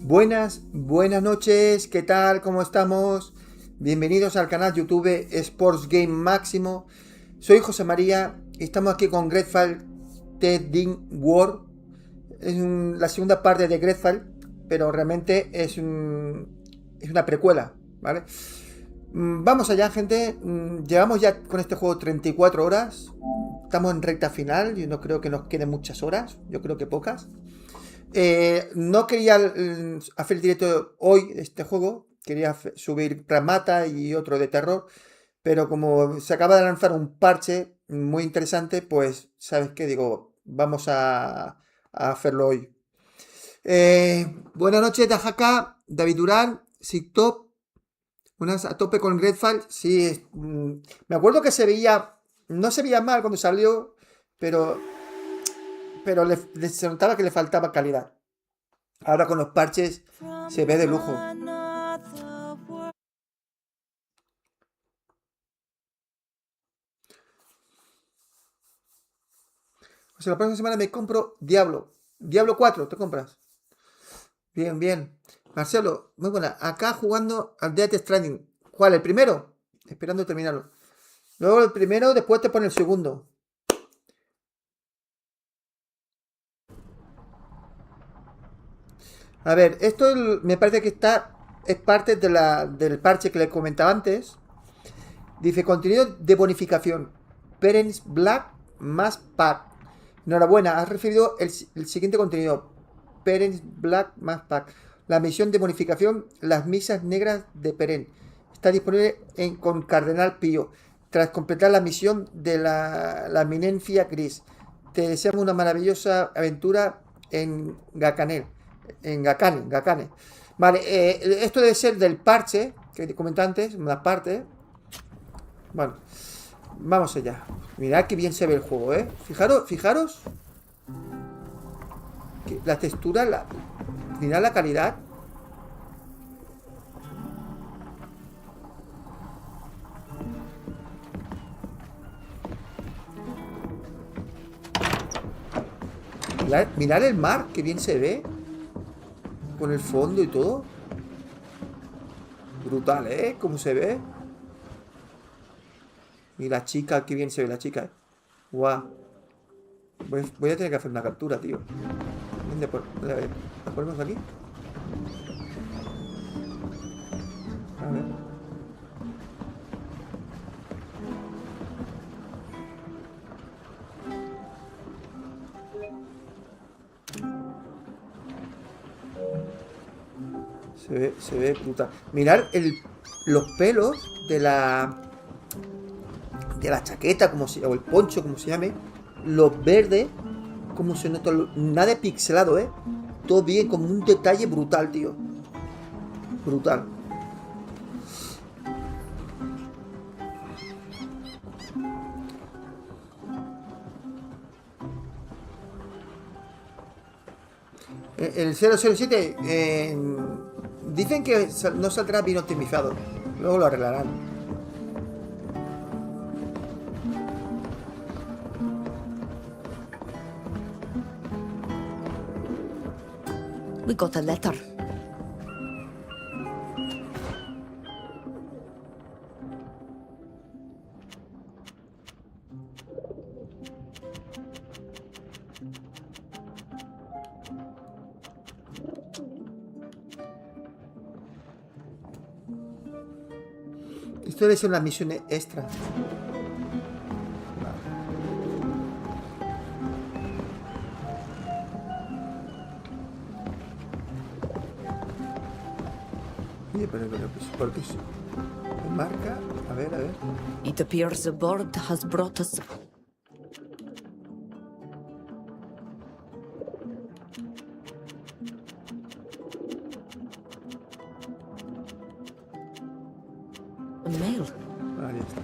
Buenas noches, ¿qué tal? ¿Cómo estamos? Bienvenidos al canal YouTube Sports Game Máximo. Soy José María y estamos aquí con Greedfall Tedding War. Es la segunda parte de Greedfall, pero realmente es una precuela, ¿vale? Vamos allá, gente. Llevamos ya con este juego 34 horas. Estamos en recta final. Yo no creo que nos queden muchas horas. Yo creo que pocas. No quería hacer el directo hoy de este juego. Quería subir Pragmata y otro de terror. Pero como se acaba de lanzar un parche muy interesante, pues, ¿sabes qué? Digo, vamos a hacerlo hoy. Buenas noches, Dajaka, David Durán, Siktop. Unas a tope con Greedfall. Sí, me acuerdo que no se veía mal cuando salió, pero se notaba que le faltaba calidad. Ahora con los parches se ve de lujo. O sea, la próxima semana me compro Diablo 4, ¿te compras? Bien, bien. Marcelo, muy buena. Acá jugando al Death Stranding. ¿Cuál? ¿El primero? Esperando terminarlo. Luego el primero, después te pone el segundo. A ver, esto me parece que es parte del parche que les comentaba antes. Dice contenido de bonificación. Parents Black más Pack. Enhorabuena, has recibido el siguiente contenido. Parents Black más Pack. La misión de bonificación, las misas negras de Peren. Está disponible con Cardenal Pío. Tras completar la misión de la eminencia gris. Te deseamos una maravillosa aventura en Gakane. Gakane. Vale, esto debe ser del parche que te comenté antes, una parte. Bueno, vamos allá. Mirad que bien se ve el juego, ¿eh? Fijaros. Que la textura, mirad la calidad. Mirad el mar, que bien se ve. Con el fondo y todo. Brutal, ¿eh? Cómo se ve. Y la chica, que bien se ve la chica, ¿eh? Guau. Voy a tener que hacer una captura, tío. A ver, ¿la ponemos aquí? A ver. Se ve brutal. Mirad los pelos de la chaqueta, o el poncho, como se llame. Los verdes, como se nota. Nada de pixelado, ¿eh? Todo bien, como un detalle brutal, tío. Brutal. El 007 dicen que no saldrá bien optimizado. Luego lo arreglarán. We got a letter. Esto debe ser una misión extra. Oye, pero ¿por qué marca? A ver. It appears the board has brought us. A mail. Ahí está.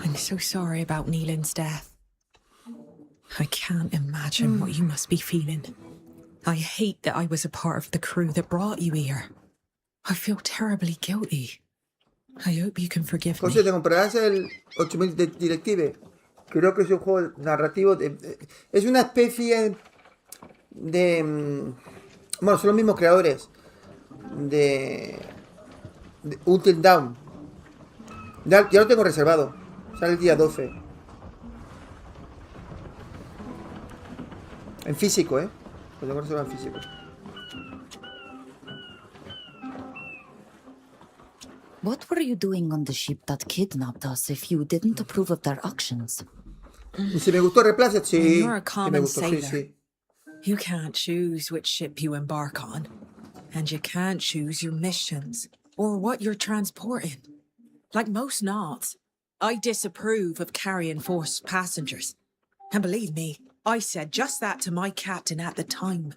I'm so sorry about Neelan's death. I can't imagine what you must be feeling. I hate that I was a part of the crew that brought you here. I feel terribly guilty. I hope you can forgive me. José, ¿te comprarás el 8000 Directive? Creo que es un juego narrativo. Es una especie de. Bueno, son los mismos creadores de Until Dawn. Ya lo tengo reservado. Sale el día 12. En físico, Lo tengo reservado en físico. What were you doing on the ship that kidnapped us if you didn't approve of their actions? ¿Y si me gustó Replaced? Sí. You're a Sí me common gustó, sí, sailor. sí. You can't choose which ship you embark on, and you can't choose your missions or what you're transporting. Like most knots, I disapprove of carrying forced passengers. And believe me, I said just that to my captain at the time.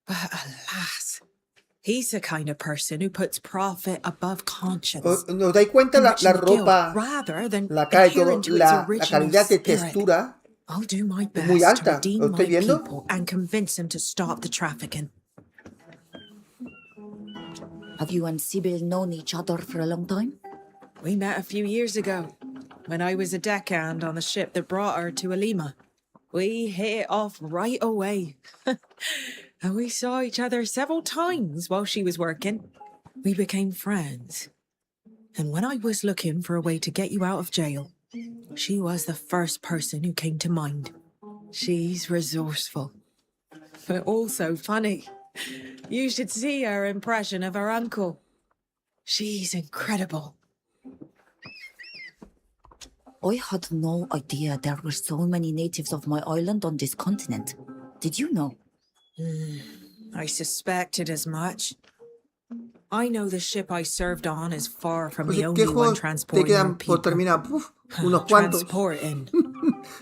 But alas, he's the kind of person who puts profit above conscience. ¿Nos dais cuenta la ropa, la cara y todo, la calidad de textura? I'll do my Es muy best to alta. ¿Lo redeem estoy my viendo? people and convince them to stop the trafficking. Have you and Sybil known each other for a long time? We met a few years ago, when I was a deckhand on the ship that brought her to Alima. We hit it off right away. And we saw each other several times while she was working. We became friends. And when I was looking for a way to get you out of jail, she was the first person who came to mind. She's resourceful, but also funny. You should see her impression of her uncle. She's incredible. I had no idea there were so many natives of my island on this continent. Did you know? I suspected as much. I know the ship I served on is far from Pues, the ¿qué only one juegos te transporting our quedan por people. terminar? Uf, unos cuantos. Transporting.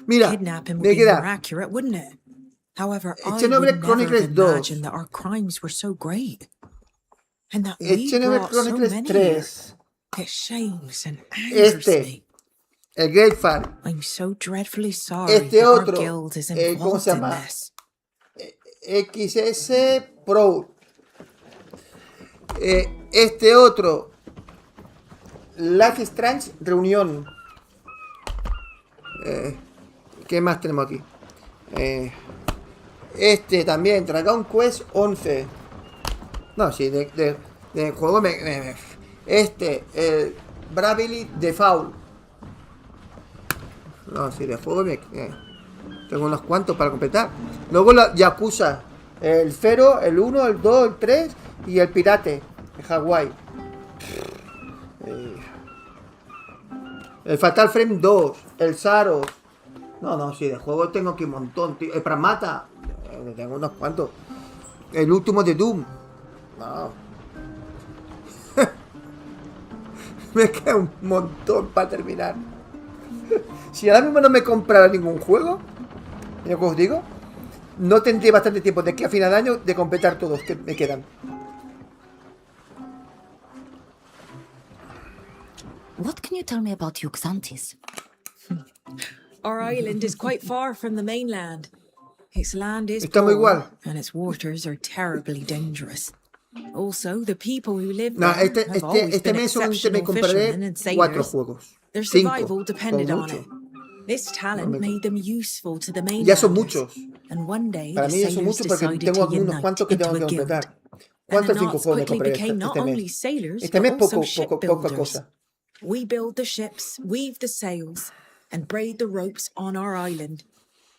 Mira, Kidnapping me would be more queda accurate, wouldn't it? However, I would Xenoblade never Chronicles have 2, imagined that our crimes were so great. And that we Xenoblade brought so Chronicles many 3, here. It shames and angers me. el Greedfall, I'm so dreadfully sorry that our otro, guild is ¿cómo involved se in llama? this. XS Pro, otro, Life is Strange Reunión. ¿Qué más tenemos aquí? También, Dragon Quest 11. No, sí, de juego Bravely Default. No, sí, de juego tengo unos cuantos para completar. Luego la Yakuza, el 0, el 1, el 2, el 3 y el Pirate de Hawái. El Fatal Frame 2, el Saros. No, sí, de juego tengo aquí un montón, tío. El Pramata, tengo unos cuantos. El último de Doom. No. Me queda un montón para terminar. Si ahora mismo no me comprara ningún juego, ya que os digo, no tendré bastante tiempo de aquí a final de año de completar todos que me quedan. What can you tell me about Yuxantis? Our island is quite far from the mainland. Its land is Estamos poor, igual. and its waters are terribly dangerous. Also, the people who live No, there have always been mes solamente me exceptional compraré fishermen and 4 sailors. juegos. Their 5, survival depended como on mucho. it. This talent made them useful to the mainlanders. Ya son muchos. And one day, Para the mí ya son sailors muchos porque decided tengo to unos unite cuantos que into tengo a que guild. completar. And ¿Cuántos the 5 knots juegos me quickly compraré became not este only mes? sailors, Este but mes also poca shipbuilders. cosa. We build the ships, weave the sails, and braid the ropes on our island.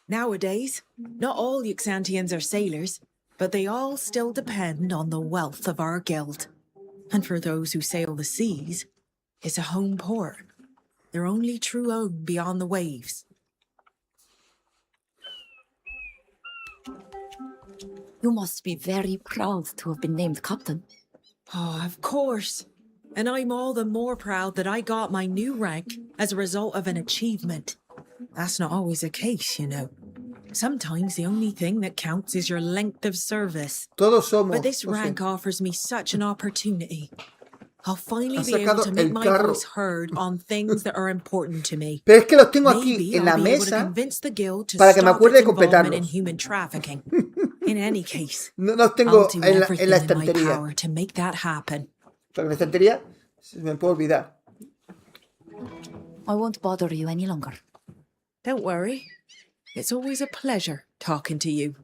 Nowadays, not all Yuxantians are sailors, but they all still depend on the wealth of our guild. And for those who sail the seas, it's a home port, their only true home beyond the waves. You must be very proud to have been named captain. Oh, of course. And I'm all the more proud that I got my new rank as a result of an achievement. That's not always the case, you know. Sometimes the only thing that counts is your length of service. Todos somos. But this rank offers me such an opportunity. I'll finally Has be able to sacado make el my carro. voice heard on things that are important to me. Pero es que los tengo aquí Maybe en la I'll be able to mesa convince the guild to para que me stop acuerde de its involvement in completarlos. human trafficking. In any case, No los I'll tengo do en la everything in my estantería. power to make that happen. Porque en la estantería se me puede olvidar. I won't bother you any longer. Don't worry. It's always a pleasure talking to you.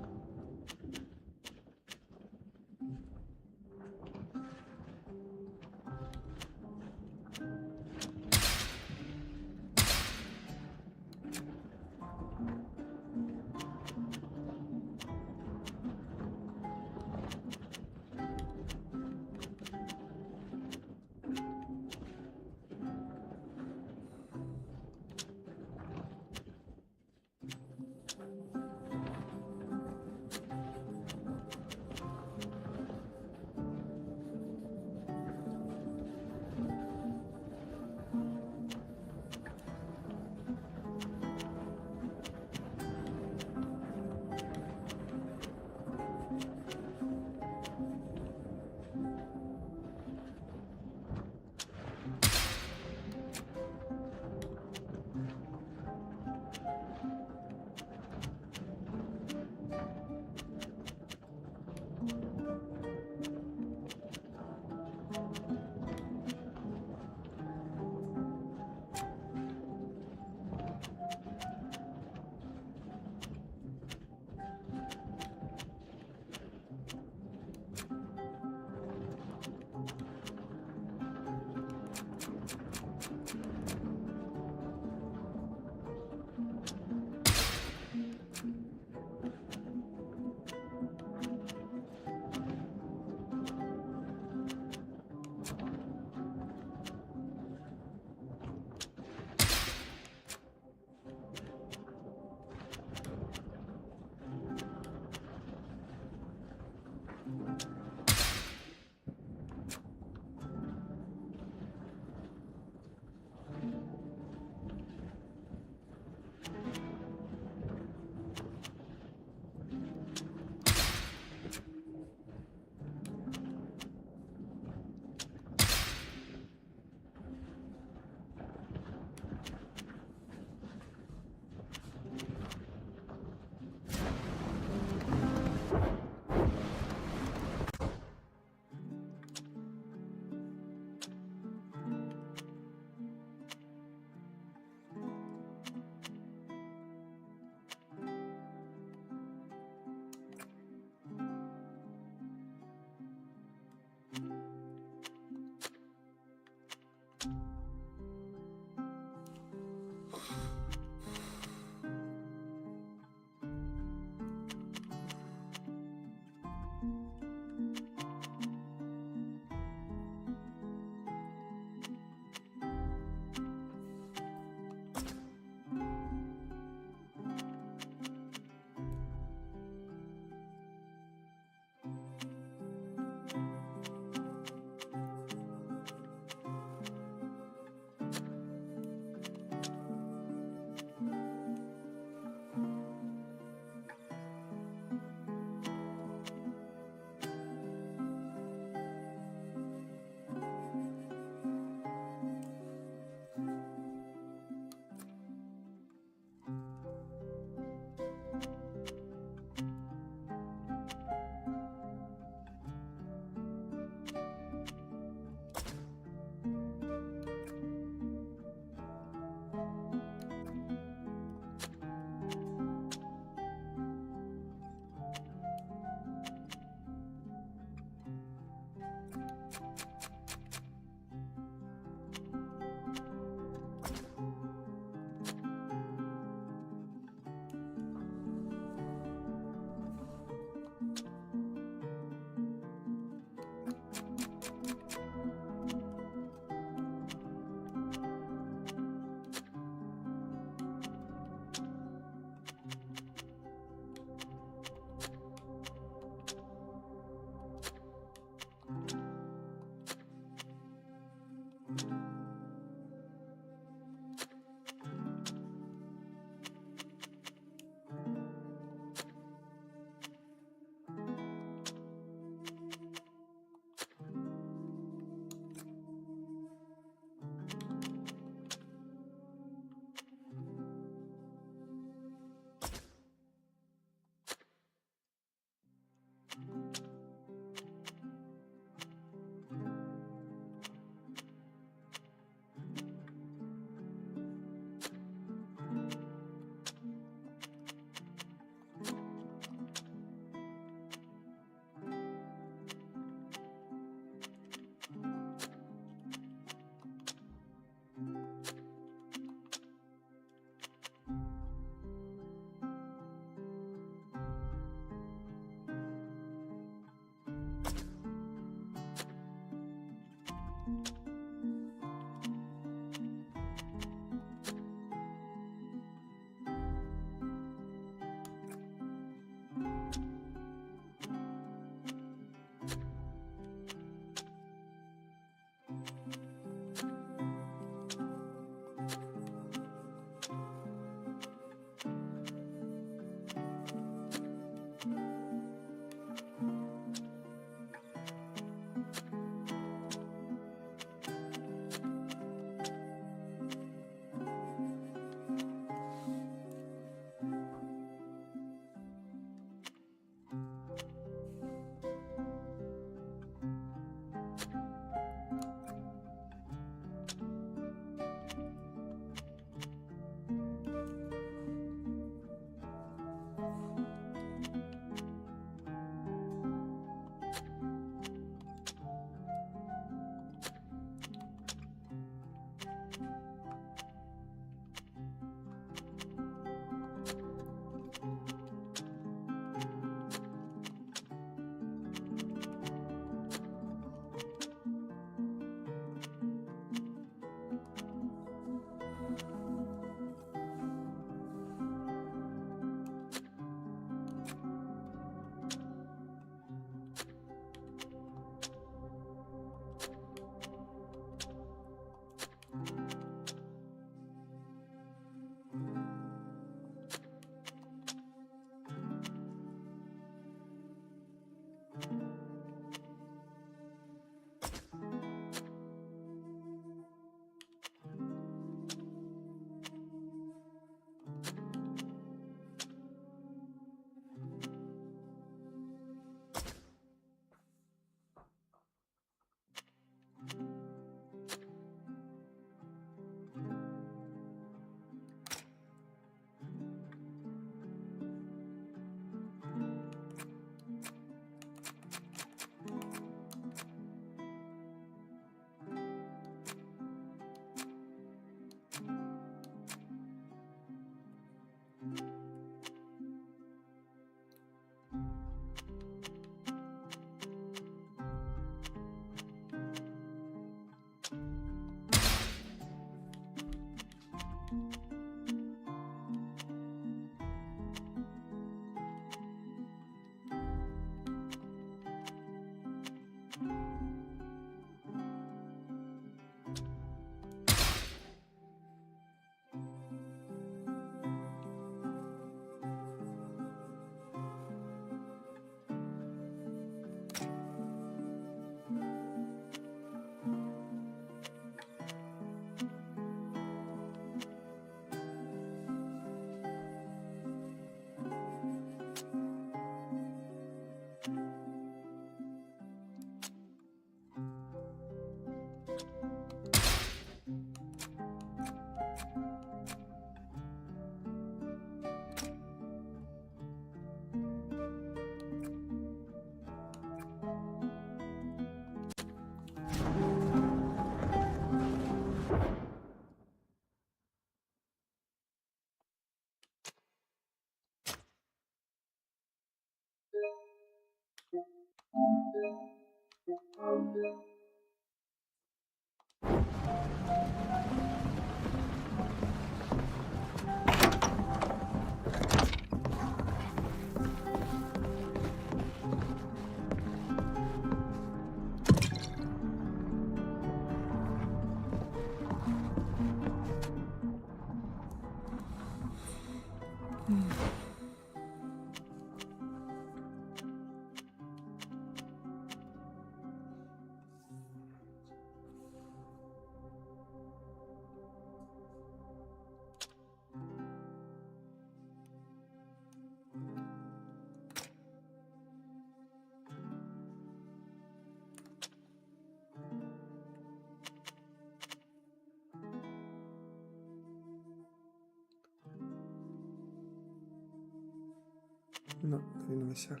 No, todavía no me sale.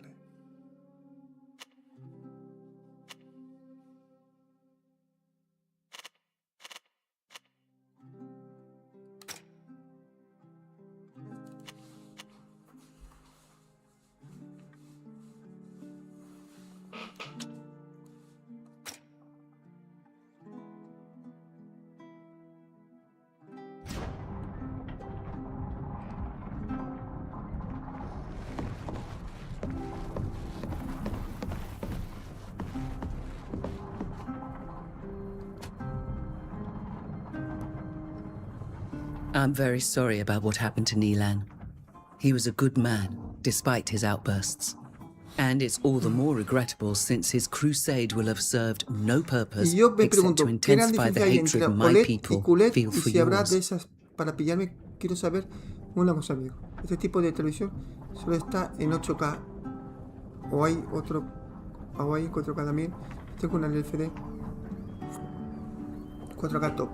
I'm very sorry about what happened to Nilan. He was a good man, despite his outbursts. And it's all the more regrettable since his crusade will have served no purpose Y yo me except pregunto, to ¿qué gran intensify the diferencia hay hatred entre my OLED y people QLED? feel Y for si habrá de yours? esas para pillarme, quiero saber una cosa, amigo. Este tipo de televisión solo está en 8K. O hay otro, o hay 4K también. Tengo una LCD 4K top.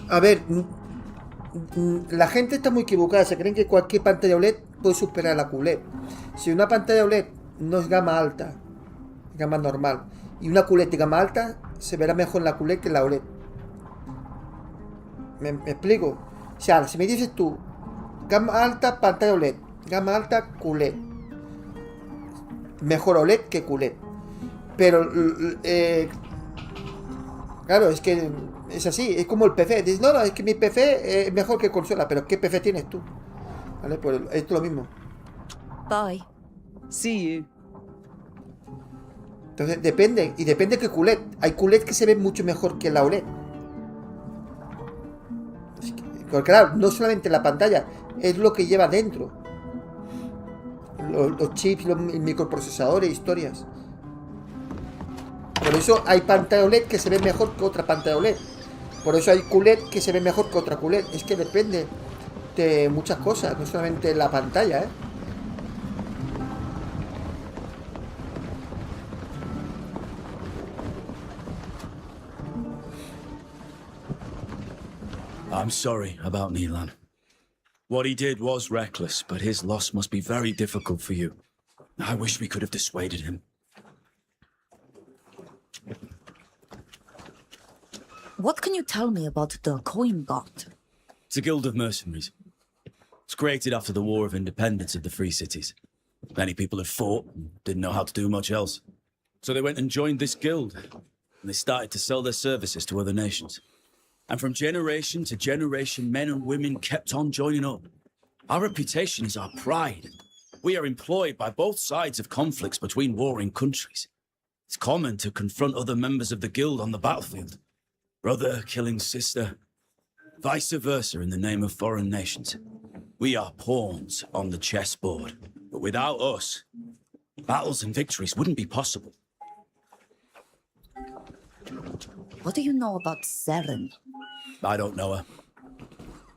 A ver, la gente está muy equivocada. Se creen que cualquier pantalla OLED puede superar a la QLED. Si una pantalla OLED no es gama alta, gama normal, y una QLED de gama alta, se verá mejor en la QLED que en la OLED. ¿Me explico? O sea, si me dices tú, gama alta, pantalla OLED, gama alta, QLED, mejor OLED que QLED. Pero claro, es que es así, es como el PC. Dices, no, es que mi PC es mejor que consola, pero ¿qué PC tienes tú? ¿Vale? Pues esto es lo mismo. Bye. See you. Entonces depende, y depende que QLED. Hay QLED que se ven mucho mejor que la OLED. Porque claro, no solamente la pantalla, es lo que lleva dentro. Los chips, los microprocesadores, historias. Por eso hay pantalla OLED que se ve mejor que otra pantalla OLED. Por eso hay QLED que se ve mejor que otra QLED. Es que depende de muchas cosas, no solamente la pantalla, ¿eh? I'm sorry about Nilan. What he did was reckless, but his loss must be very difficult for you. I wish we could have dissuaded him. What can you tell me about the Coin God? It's a guild of mercenaries. It's created after the War of Independence of the Free Cities. Many people had fought and didn't know how to do much else. So they went and joined this guild, and they started to sell their services to other nations. And from generation to generation, men and women kept on joining up. Our reputation is our pride. We are employed by both sides of conflicts between warring countries. It's common to confront other members of the guild on the battlefield. Brother killing sister, vice versa in the name of foreign nations. We are pawns on the chessboard, but without us, battles and victories wouldn't be possible. What do you know about Seren? I don't know her.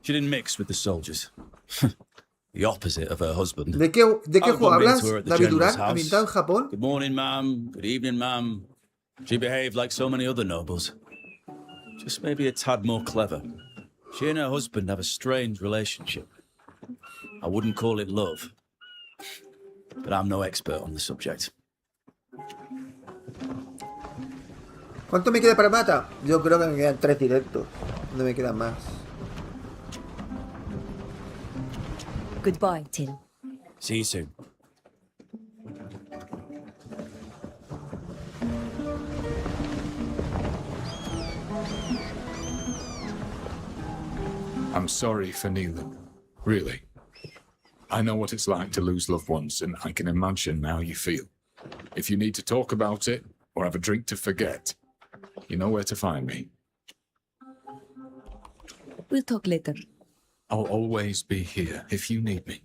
She didn't mix with the soldiers. The opposite of her husband. ¿De qué I've juego bumped hablas? into her at the David general's Durán, house. ambientado en Japón. Good morning, ma'am. Good evening, ma'am. She behaved like so many other nobles. Just maybe a tad more clever. She and her husband have a strange relationship. I wouldn't call it love, but I'm no expert on the subject. ¿Cuánto me queda para mata? Yo creo que me quedan 3 directos. No me quedan más. Goodbye, Till. See you soon. I'm sorry for Neelan. Really. I know what it's like to lose loved ones, and I can imagine how you feel. If you need to talk about it, or have a drink to forget, you know where to find me. We'll talk later. I'll always be here if you need me.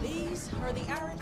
These are the Aaron.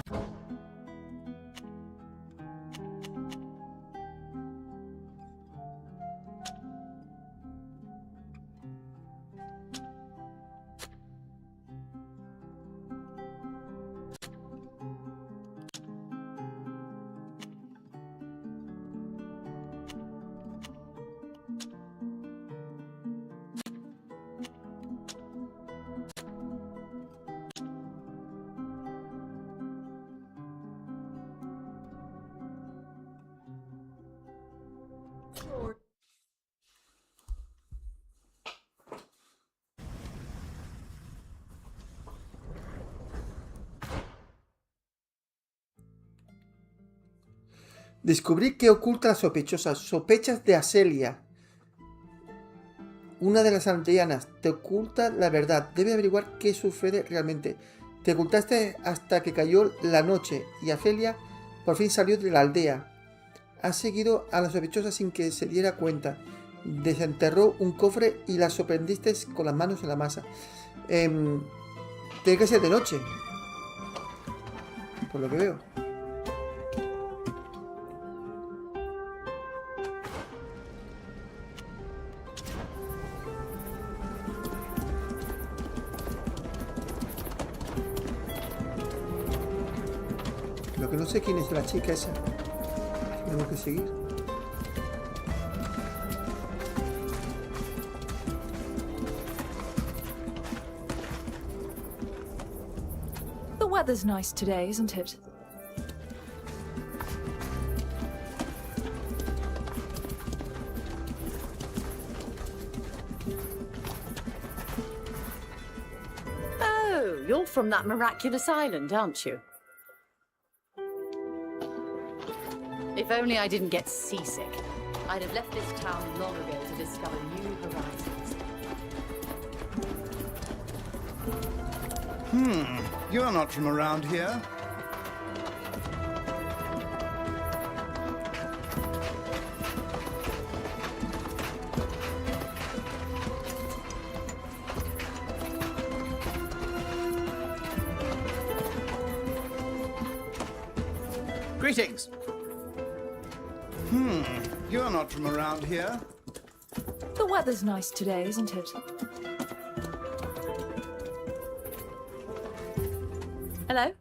Descubrí que oculta las sospechas de Aselia. Una de las aldeanas te oculta la verdad. Debe averiguar qué sucede realmente. Te ocultaste hasta que cayó la noche y Aselia por fin salió de la aldea. Has seguido a la sospechosa sin que se diera cuenta. Desenterró un cofre y la sorprendiste con las manos en la masa. Tiene que ser de noche, por lo que veo. Lo que no sé quién es la chica esa. Tenemos que seguir. The weather's nice today, isn't it? Oh, you're from that miraculous island, aren't you? If only I didn't get seasick. I'd have left this town long ago to discover new horizons. You're not from around here. Greetings. You're not from around here. The weather's nice today, isn't it? Hello?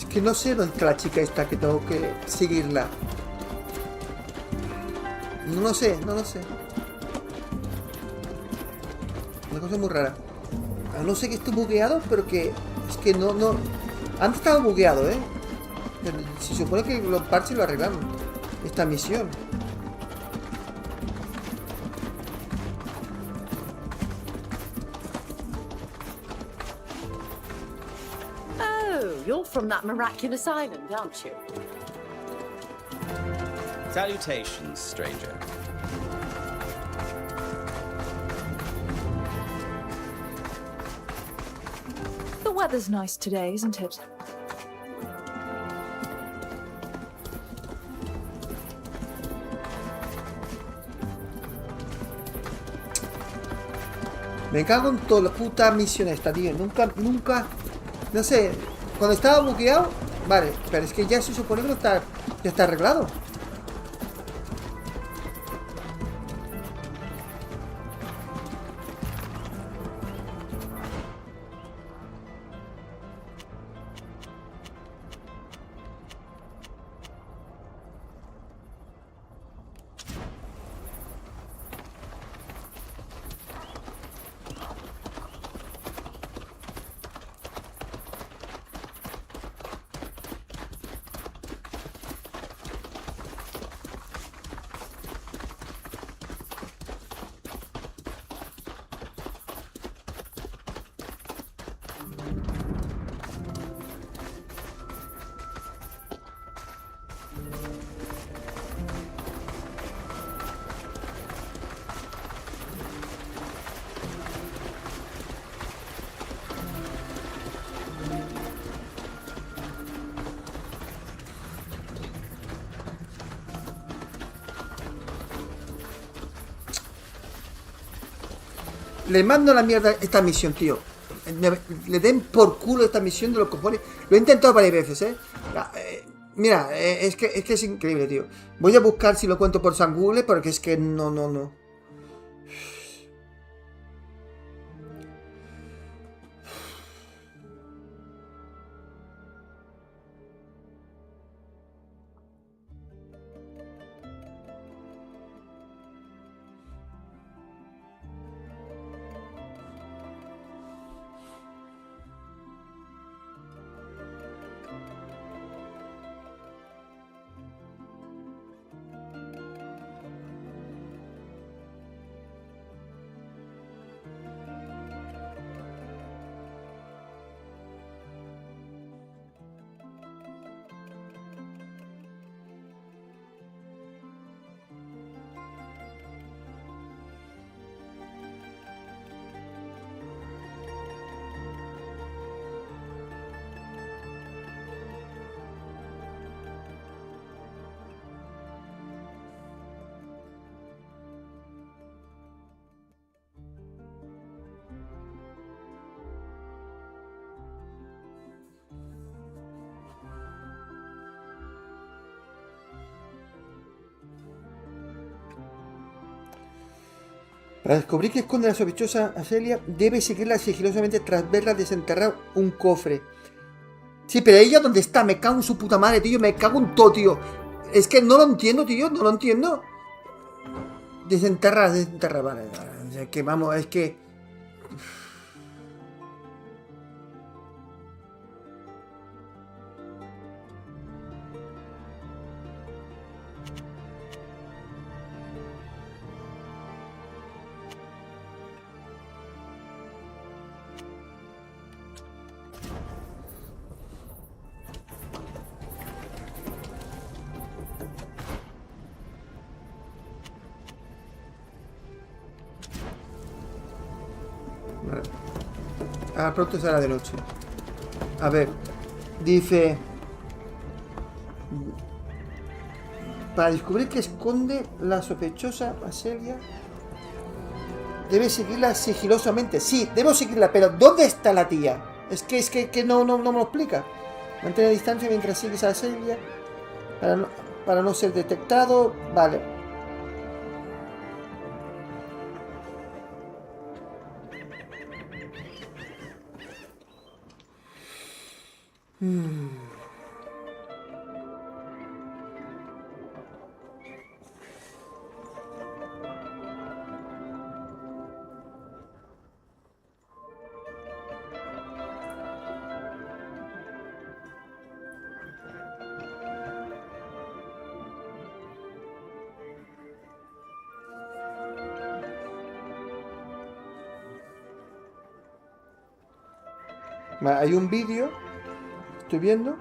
Que no sé dónde está la chica esta que tengo que seguirla. No lo sé, no lo sé. Una cosa muy rara. No sé que estoy bugueado, pero que es que no. Antes estaba bugueado, ¿eh? Pero se supone que los parches lo arreglaron. Esta misión. You're from that miraculous island, aren't you? Salutations, stranger. The weather's nice today, isn't it? Me cago en toda la puta misión esta, tío. Nunca. No sé. Cuando estaba bugueado. Vale, pero es que ya se supone que no está. Ya está arreglado. Le mando la mierda esta misión, tío. Le den por culo esta misión de los cojones. Lo he intentado varias veces, ¿eh? Mira, es que es increíble, tío. Voy a buscar si lo cuento por San Google, porque es que no. Para descubrir que esconde la sospechosa a Celia, debe seguirla sigilosamente tras verla desenterrar un cofre. Sí, pero ella ¿dónde está? Me cago en su puta madre, tío. Me cago en todo, tío. Es que no lo entiendo, tío. No lo entiendo. Desenterra, vale. O sea, que vamos, es que... Vale. Ahora pronto será de noche. A ver. Dice... Para descubrir que esconde la sospechosa Baselia, debe seguirla sigilosamente. Sí, debo seguirla, pero ¿dónde está la tía? Es que no me lo explica. Mantener distancia mientras sigues a Baselia para no ser detectado. Vale. Vale, hay un vídeo. Estoy viendo.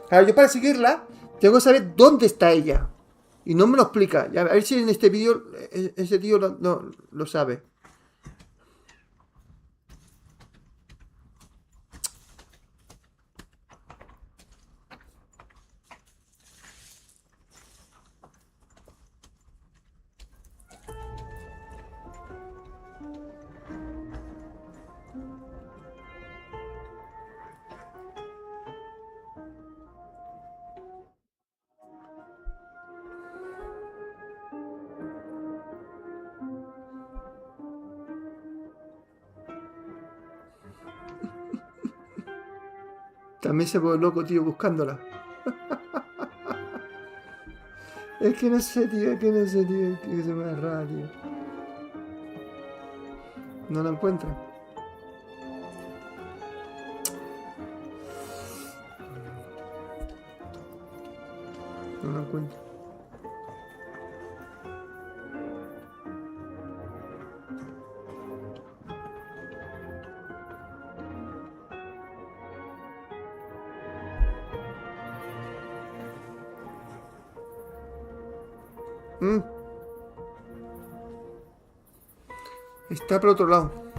Ahora, yo para seguirla tengo que saber dónde está ella. Y no me lo explica. A ver si en este vídeo ese tío lo sabe. También se pone loco, tío, buscándola. Es que no sé, tío, es que se me agarra, tío. No la encuentra. No la encuentro. Está por otro lado.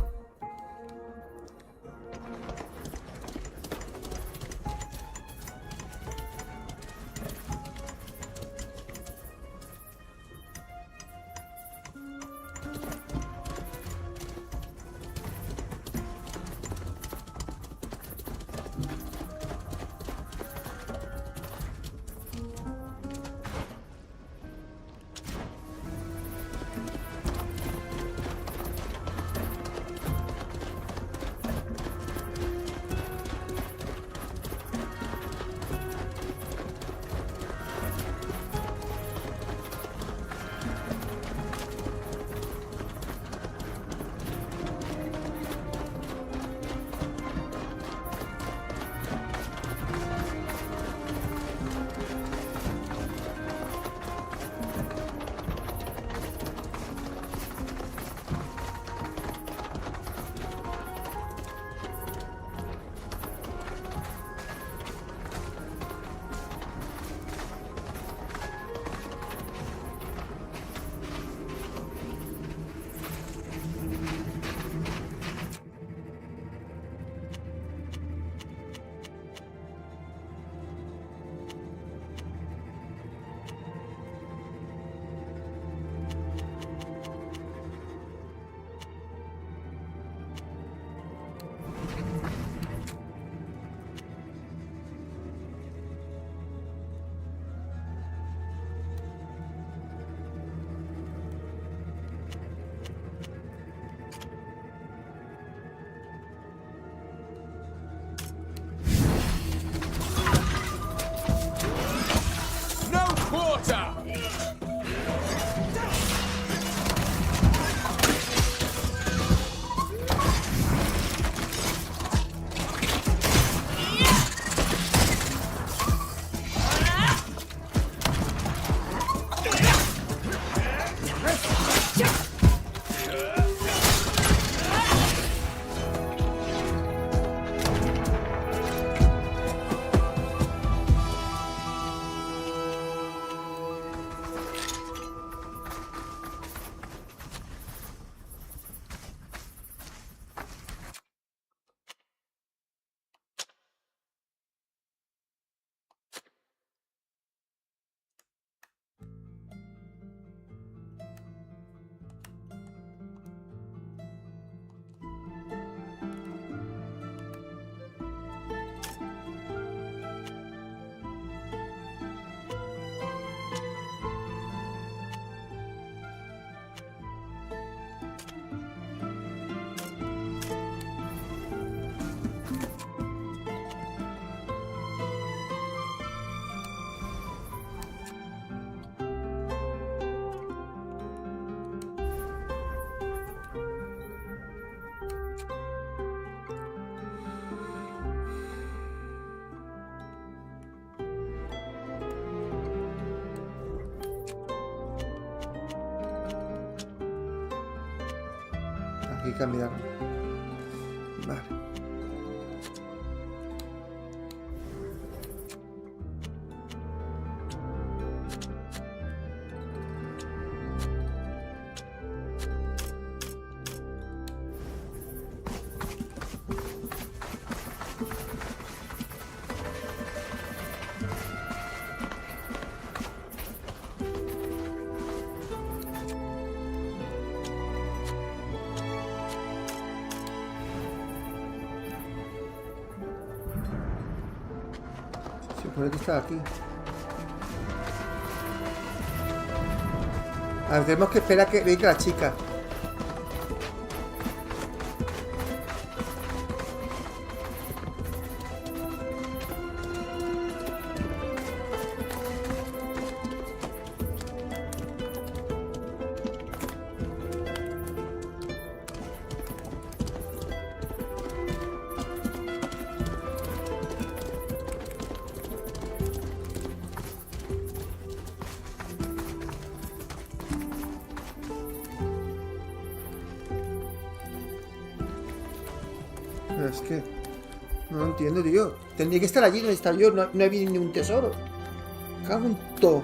Aquí hay que cambiar. Vale. Se supone que está aquí. A ver, tenemos que esperar a que venga la chica. Pero es que no lo entiendo, tío. Tendría que estar allí donde está yo. No, no he visto ni un tesoro. Cago en todo.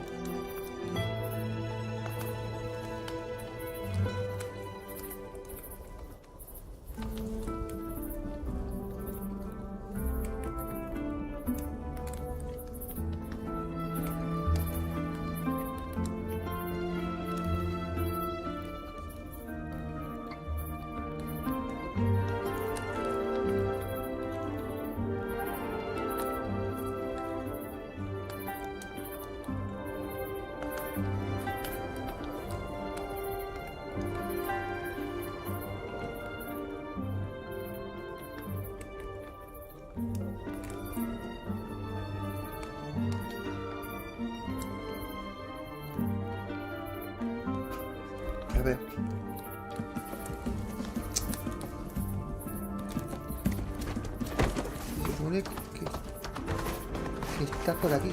A ver. Se supone que está por aquí.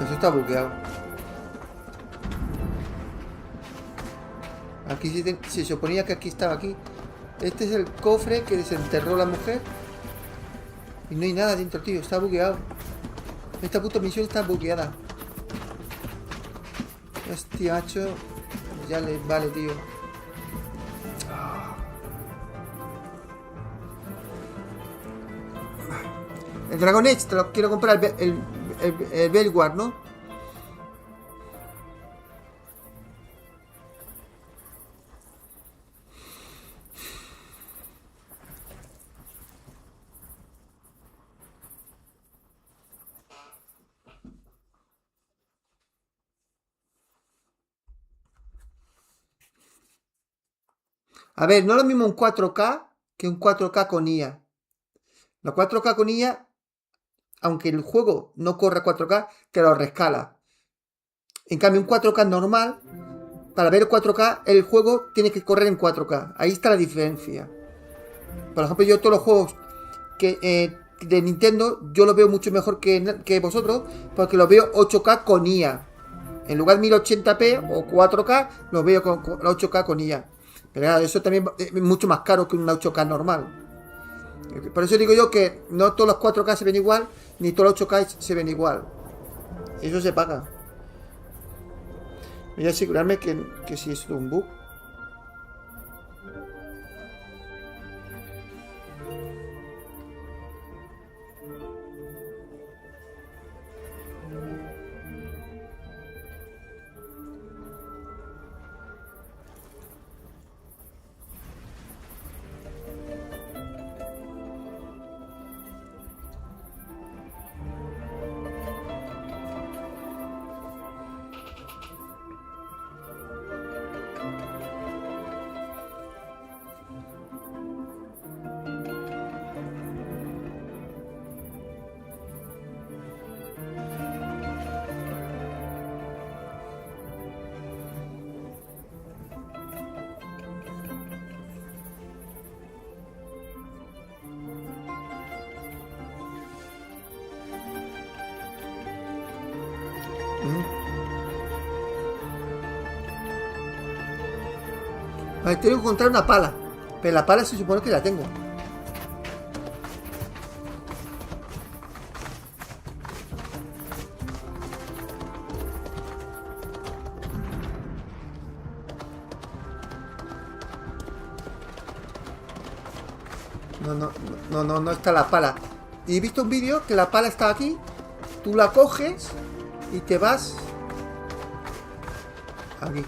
Eso está bugueado. Aquí se suponía que aquí estaba aquí. Este es el cofre que desenterró la mujer. Y no hay nada dentro, tío. Está bugueado. Esta puta misión está bugueada. Hostia, macho. Ya le vale, tío. El Dragon Age te lo quiero comprar. El Belguard, ¿no? A ver, no es lo mismo un 4K que un 4K con IA. La 4K con IA, aunque el juego no corre a 4K, te lo rescala. En cambio, un 4K normal, para ver 4K, el juego tiene que correr en 4K. Ahí está la diferencia. Por ejemplo, yo todos los juegos de Nintendo, yo los veo mucho mejor que vosotros, porque los veo 8K con IA. En lugar de 1080p o 4K, los veo con 8K con IA. Pero claro, eso también es mucho más caro que un 8K normal. Por eso digo yo que no todos los 4K se ven igual, ni todos los 8K se ven igual. Eso se paga. Voy a asegurarme que si es un bug. Vale, tengo que encontrar una pala. Pero la pala se supone que la tengo. No está la pala. Y he visto un vídeo que la pala está aquí. Tú la coges y te vas aquí.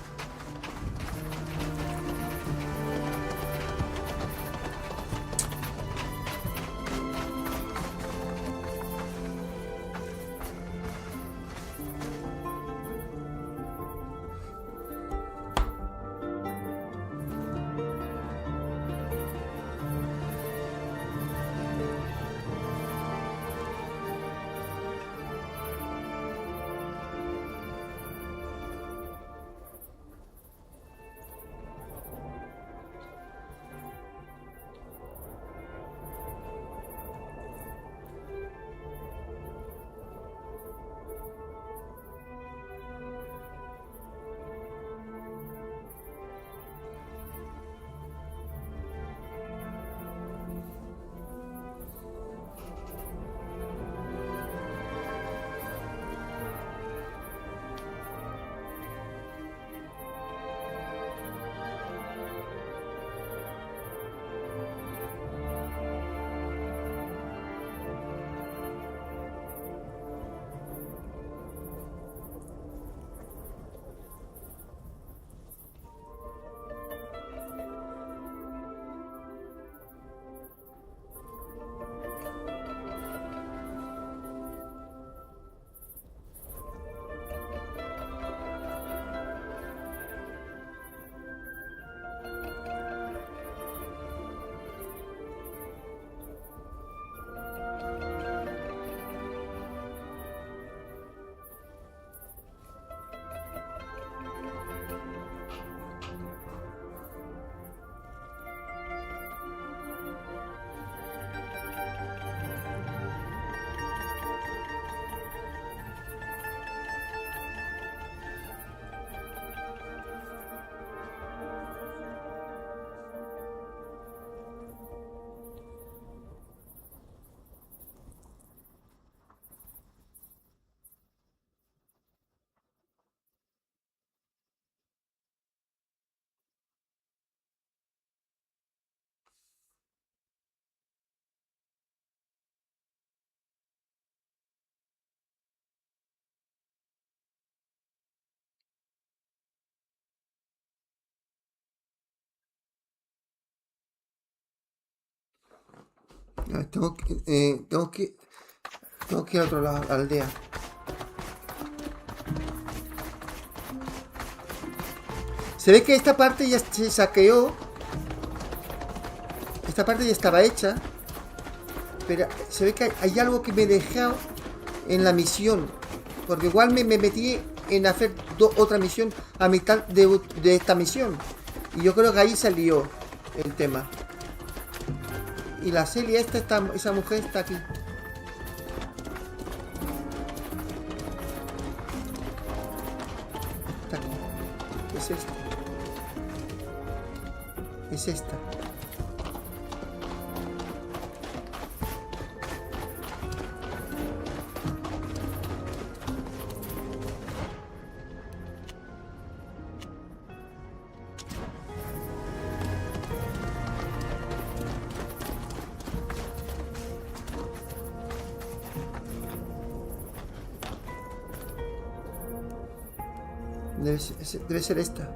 Tengo que ir a otro lado, a la aldea. Se ve que esta parte ya se saqueó. Esta parte ya estaba hecha. Pero se ve que hay algo que me he dejado en la misión. Porque igual me metí en hacer otra misión a mitad de esta misión. Y yo creo que ahí salió el tema. Y la Celia esa mujer está aquí. Está aquí. Es esta. Es esta. Debe ser esta.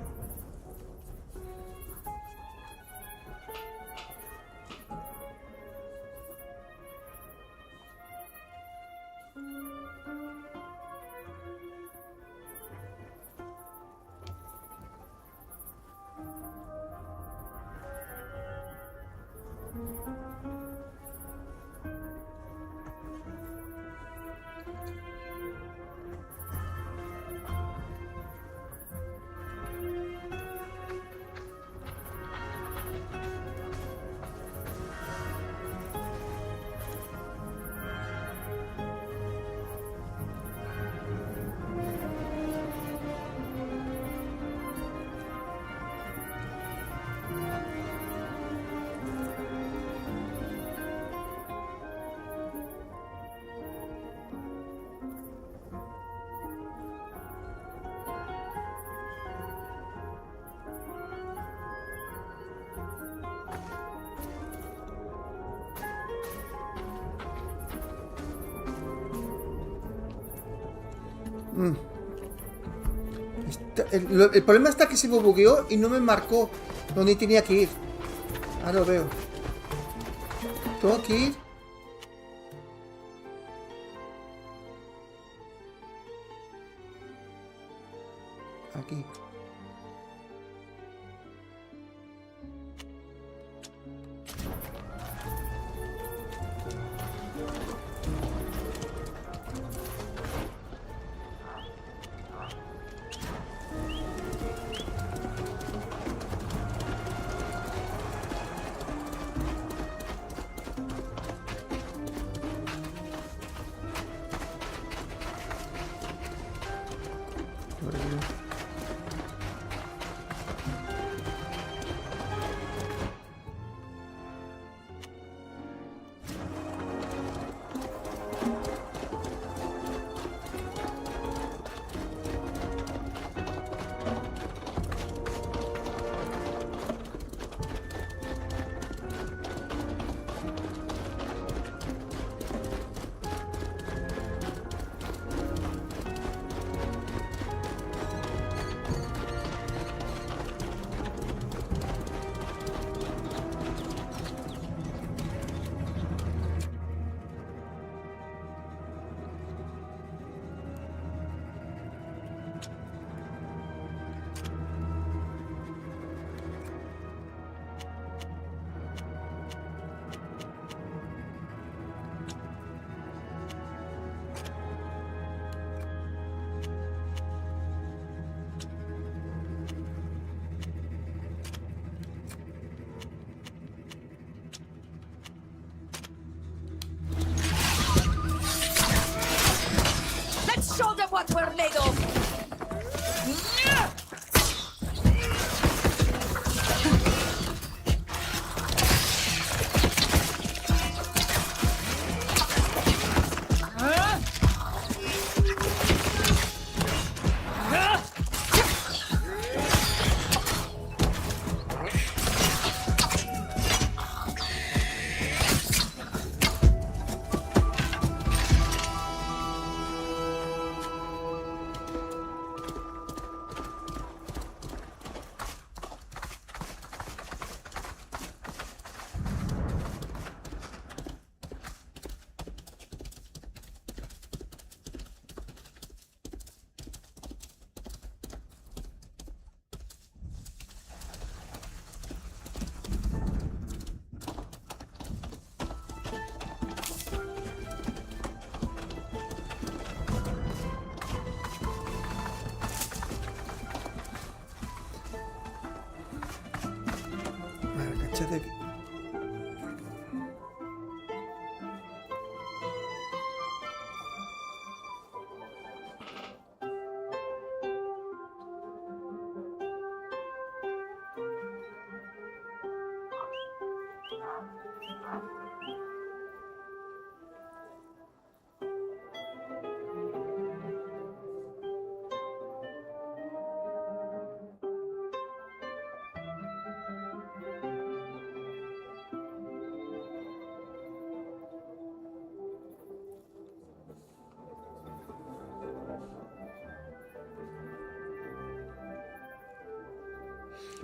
El problema está que se me bugueó y no me marcó dónde tenía que ir. Ahora lo veo. Tengo que ir. Aquí. Show them what we're made of!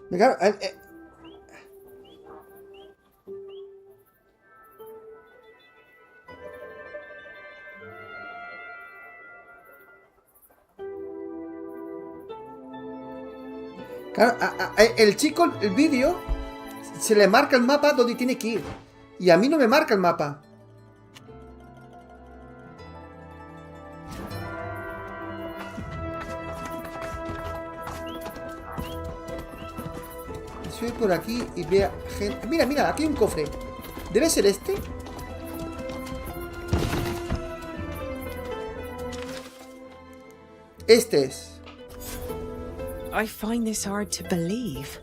Claro, el chico, el vídeo, se le marca el mapa donde tiene que ir. Y a mí no me marca el mapa. Soy por aquí y vea gente. Mira, mira, aquí hay un cofre. ¿Debe ser este? Este es. I find this hard to believe.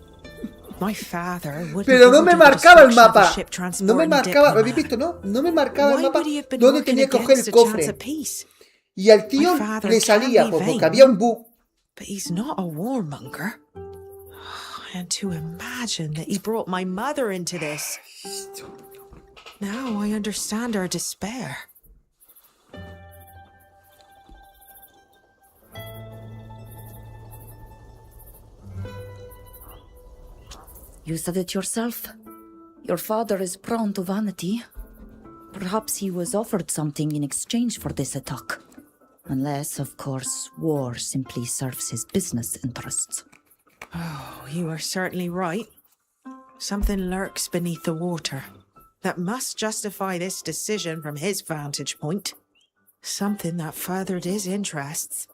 My father wouldn't Pero no me order the marcaba el destruction of a mapa. ship No me transporting marcaba, lo habéis diplomat. visto, ¿no? No me marcaba el Why mapa would he have been donde working tenía que coger against el a chance cofre. of peace? Y al tío My father le salía can be porque vain. había un bug. But he's not a warmonger. And to imagine that he brought my mother into this. Now I understand our despair. You said it yourself. Your father is prone to vanity. Perhaps he was offered something in exchange for this attack. Unless, of course, war simply serves his business interests. Oh, you are certainly right. Something lurks beneath the water that must justify this decision from his vantage point. Something that furthered his interests,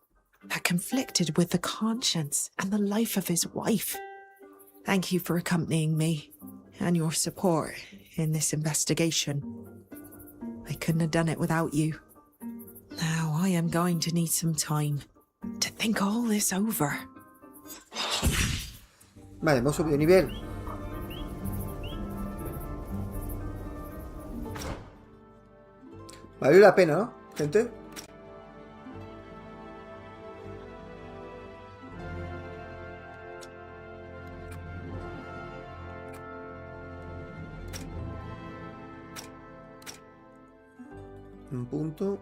that conflicted with the conscience and the life of his wife. Thank you for accompanying me and your support in this investigation. I couldn't have done it without you. Now I am going to need some time to think all this over. Vale, hemos subido de nivel. Valió la pena, ¿no, gente? Un punto.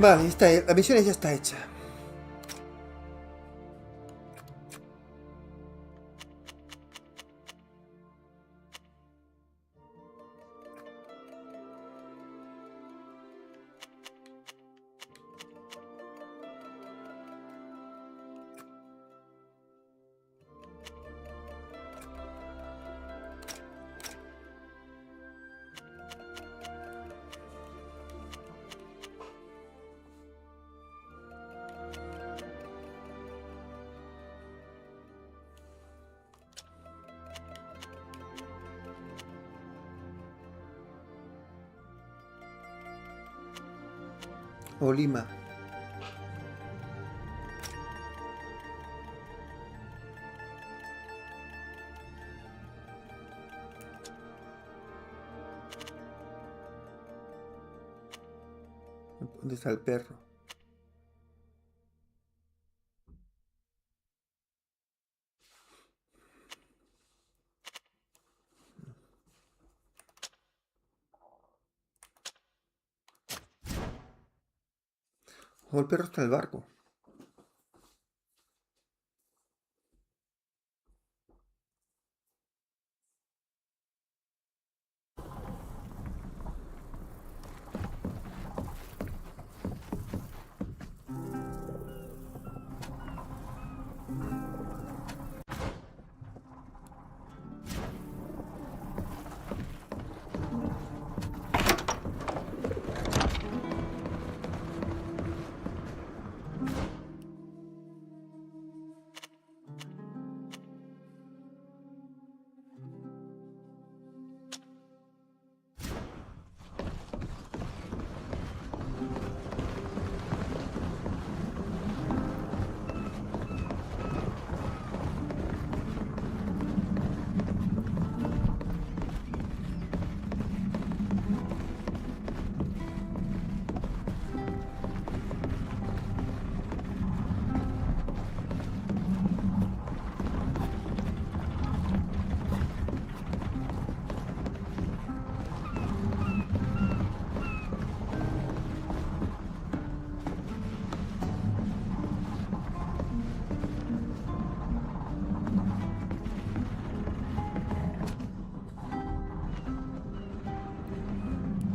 Vale, la misión ya está hecha. O Lima. ¿Dónde está el perro? O el perro está en el barco.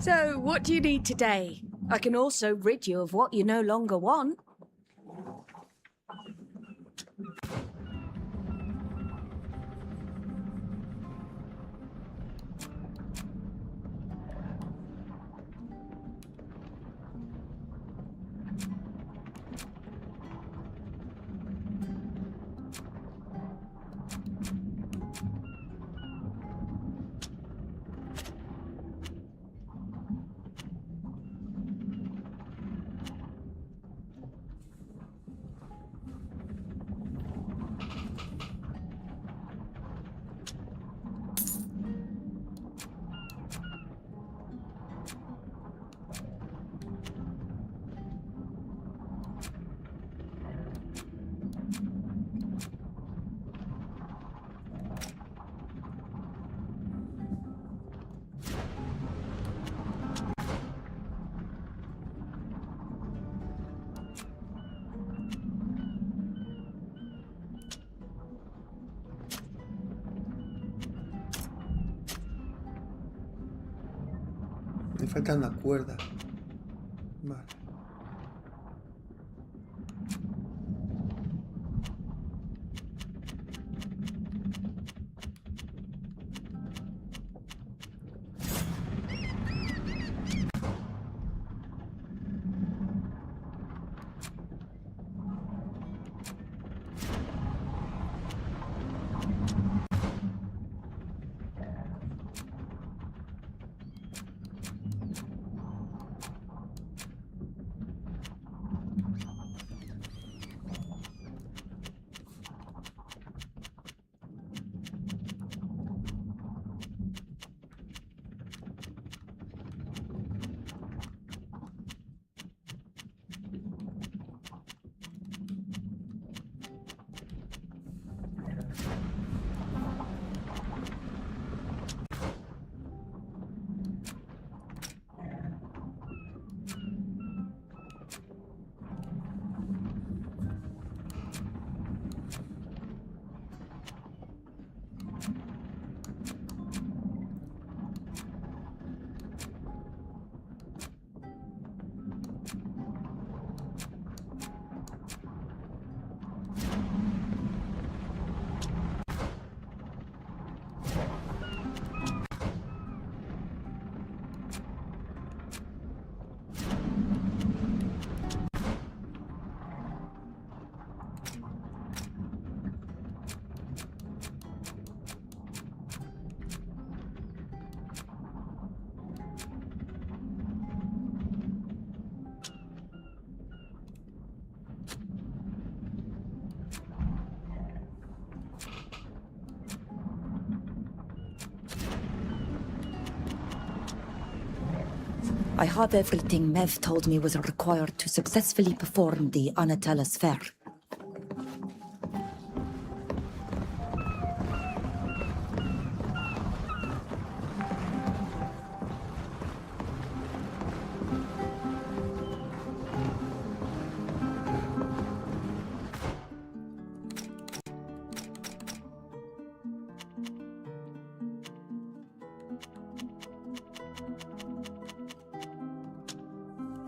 So, what do you need today? I can also rid you of what you no longer want. Me falta una cuerda. Vale. I have everything Mev told me was required to successfully perform the Anatella's fair.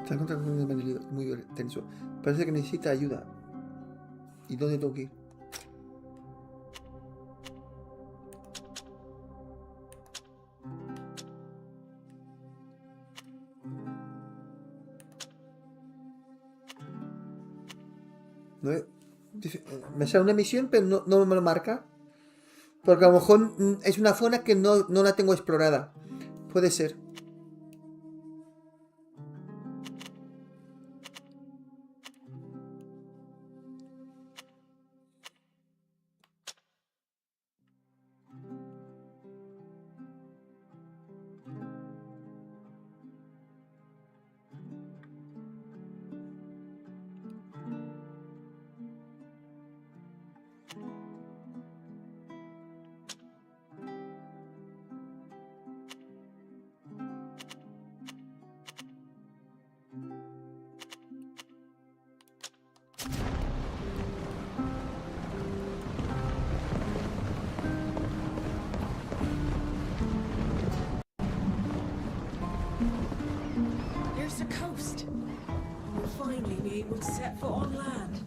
Está en contra muy tenso. Parece que necesita ayuda. ¿Y dónde tengo que ir? No me sale una misión, pero no me lo marca. Porque a lo mejor es una zona que no la tengo explorada. Puede ser. Here's the coast. We'll finally be able to set foot on land.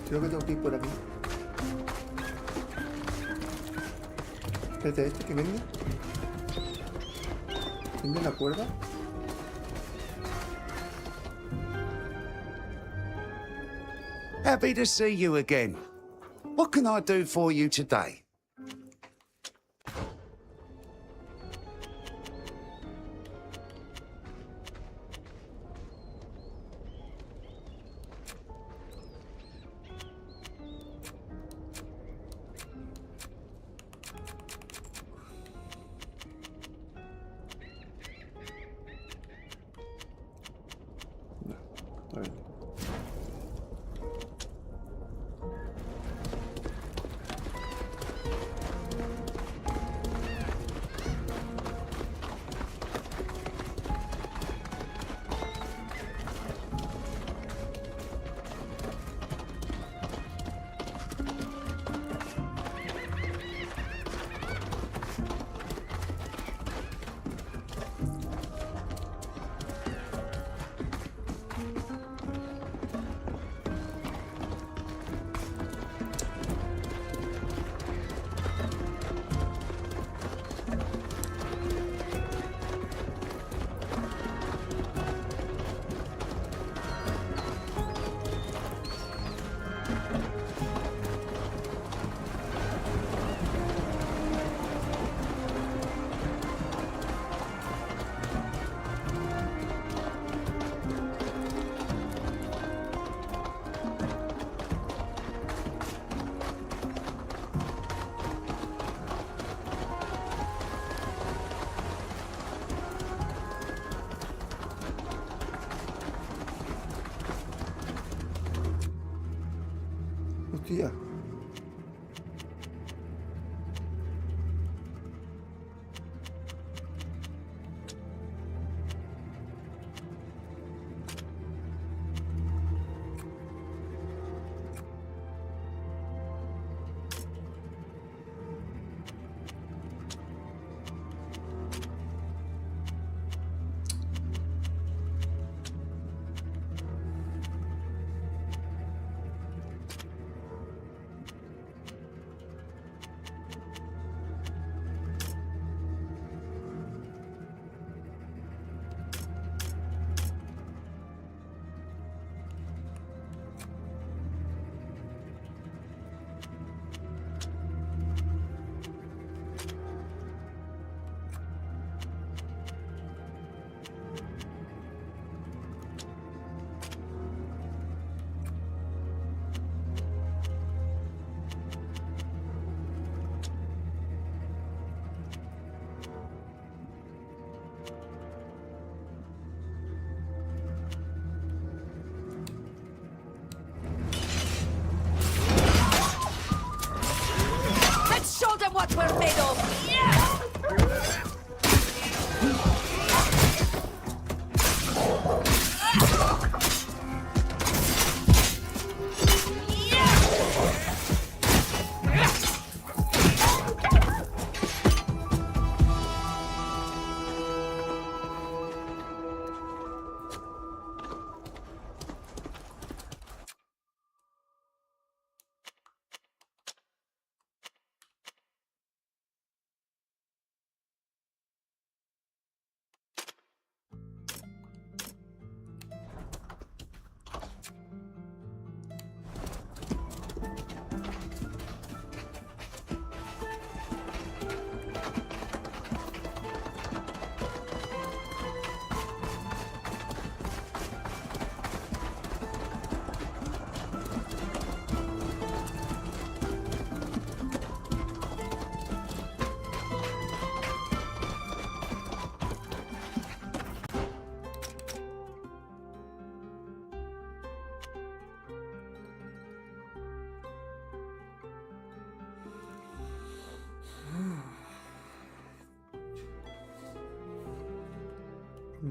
Creo que tengo que ir por aquí. Espérate, este que venga. ¿Tiene la cuerda? Happy to see you again. What can I do for you today?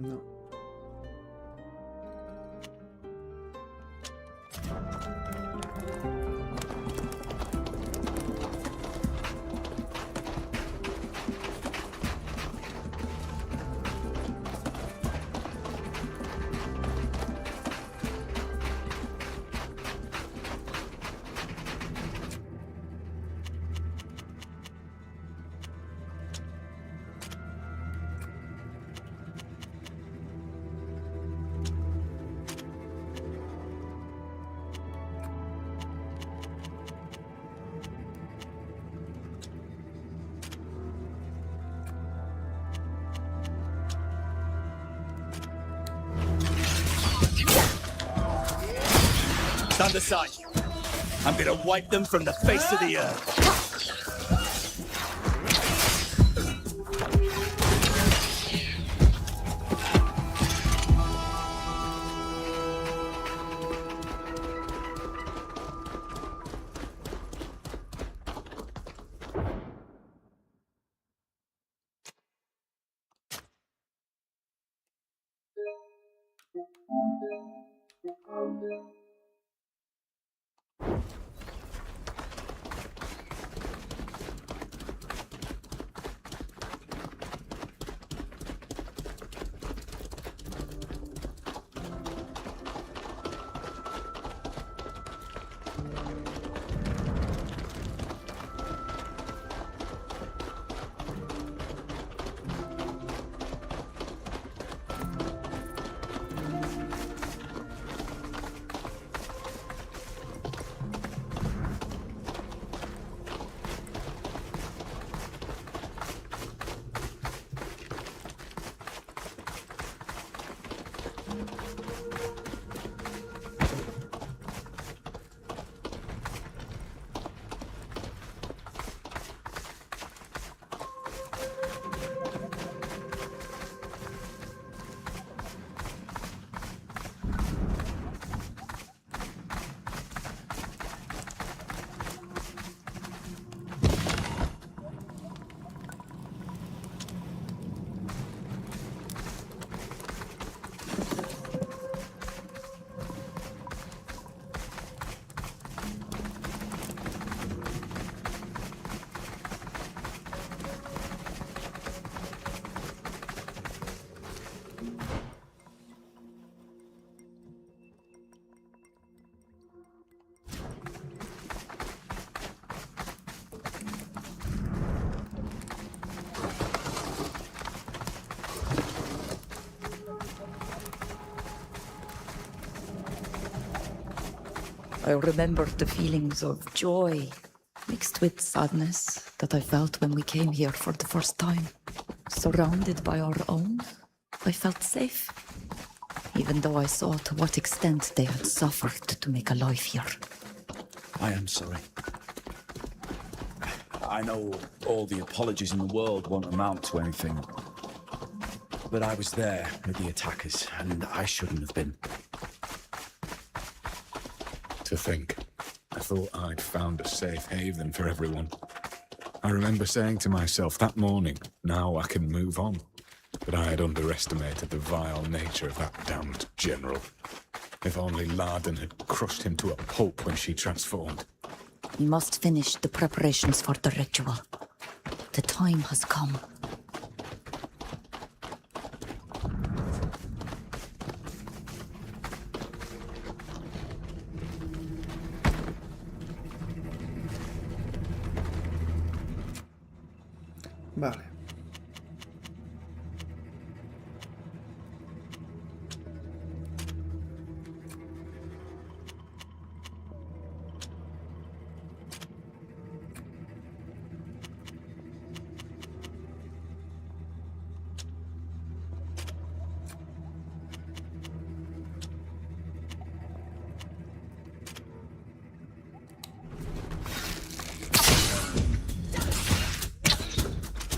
No. Stand aside. I'm gonna wipe them from the face of the earth. I remember the feelings of joy mixed with sadness that I felt when we came here for the first time. Surrounded by our own, I felt safe, even though I saw to what extent they had suffered to make a life here. I am sorry. I know all the apologies in the world won't amount to anything. But I was there with the attackers, and I shouldn't have been. To think, I thought I'd found a safe haven for everyone. I remember saying to myself that morning, now I can move on. But I had underestimated the vile nature of that damned general. If only Larden had crushed him to a pulp when she transformed. We must finish the preparations for the ritual. The time has come. Vale.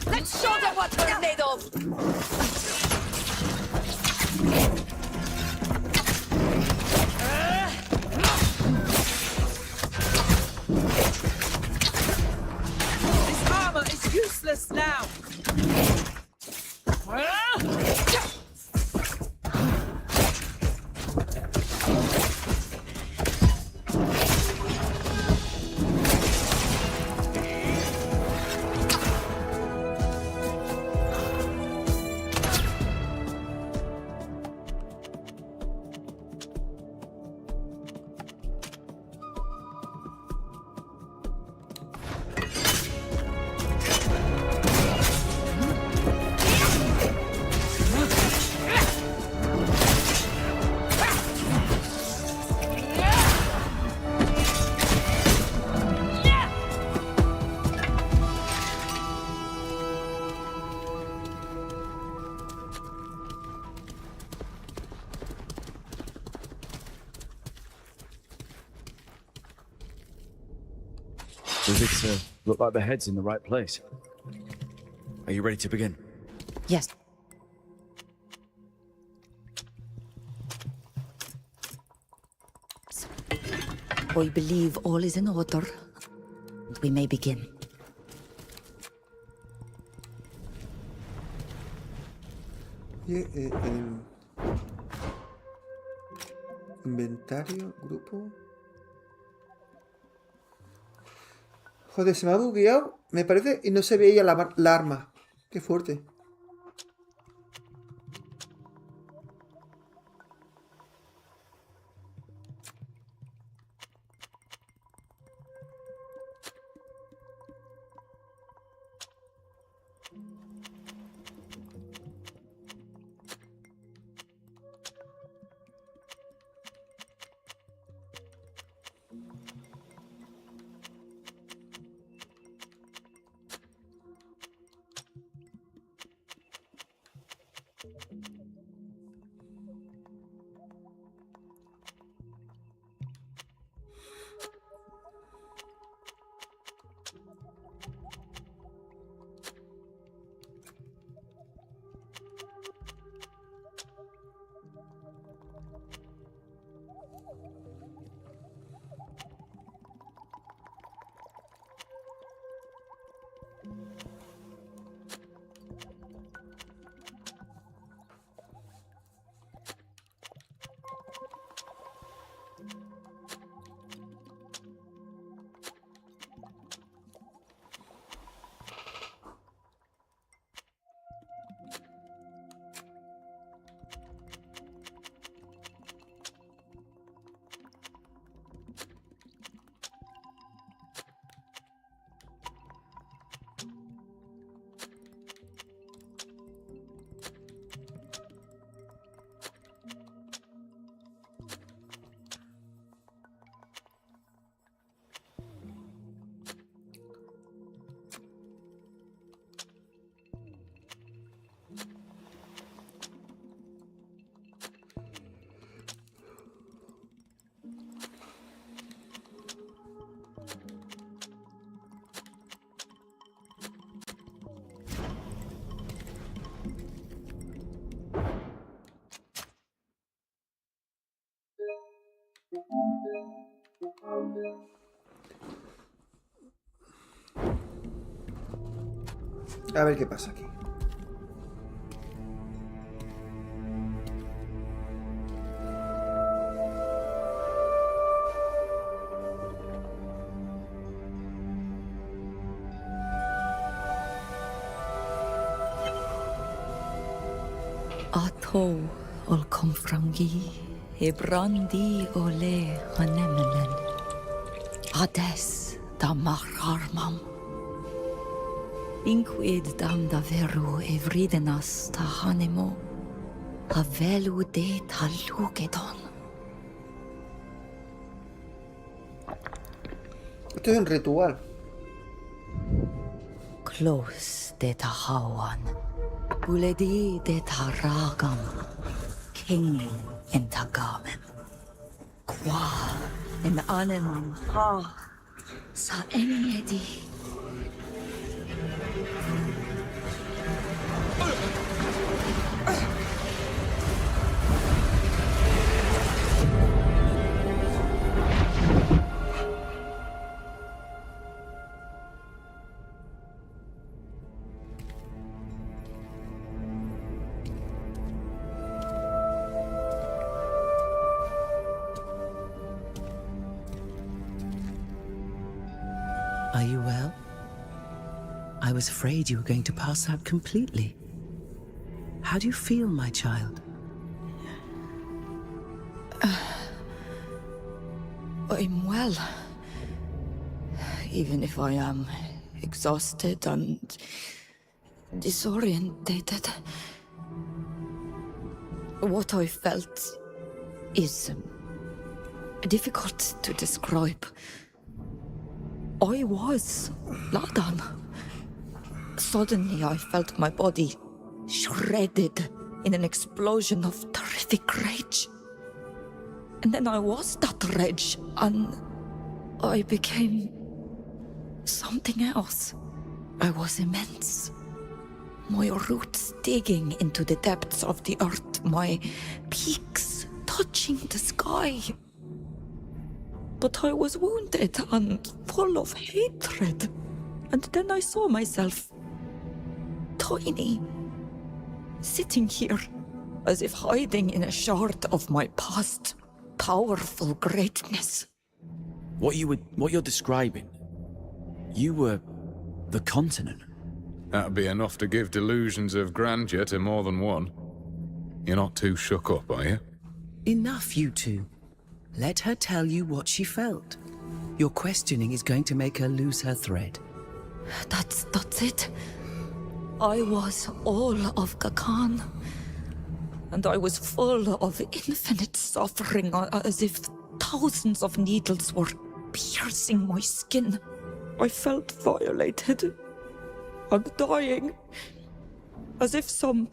Let's show them what we're made of! This armor is useless now. Does it look like the head's in the right place? Are you ready to begin? Yes. I believe all is in order. We may begin. Inventario, grupo. Joder, se me ha bugueado, me parece, y no se veía la arma. Qué fuerte. A ver qué pasa aquí. Atho ol komfrangi e brandi ole hanemelen. Ades da marharmam. Inquid dam da veru e vridenas ta hanemo. Havelu de talugedon. Esto es un ritual. Close de tahawan. Buledi de taragam. King in tagamem. Qua in anemam ha. Sa enedi. Are you well? I was afraid you were going to pass out completely. How do you feel, my child? I'm well. Even if I am exhausted and disorientated. What I felt is difficult to describe. I was Ladan. Suddenly I felt my body shredded in an explosion of terrific rage. And then I was that rage, and I became something else. I was immense. My roots digging into the depths of the earth, my peaks touching the sky. But I was wounded and full of hatred. And then I saw myself, tiny, sitting here, as if hiding in a shard of my past powerful greatness. What you're describing, you were the continent. That'd be enough to give delusions of grandeur to more than one. You're not too shook up, are you? Enough, you two. Let her tell you what she felt. Your questioning is going to make her lose her thread. That's it. I was all of Kakan. And I was full of infinite suffering, as if thousands of needles were piercing my skin. I felt violated and dying, as if some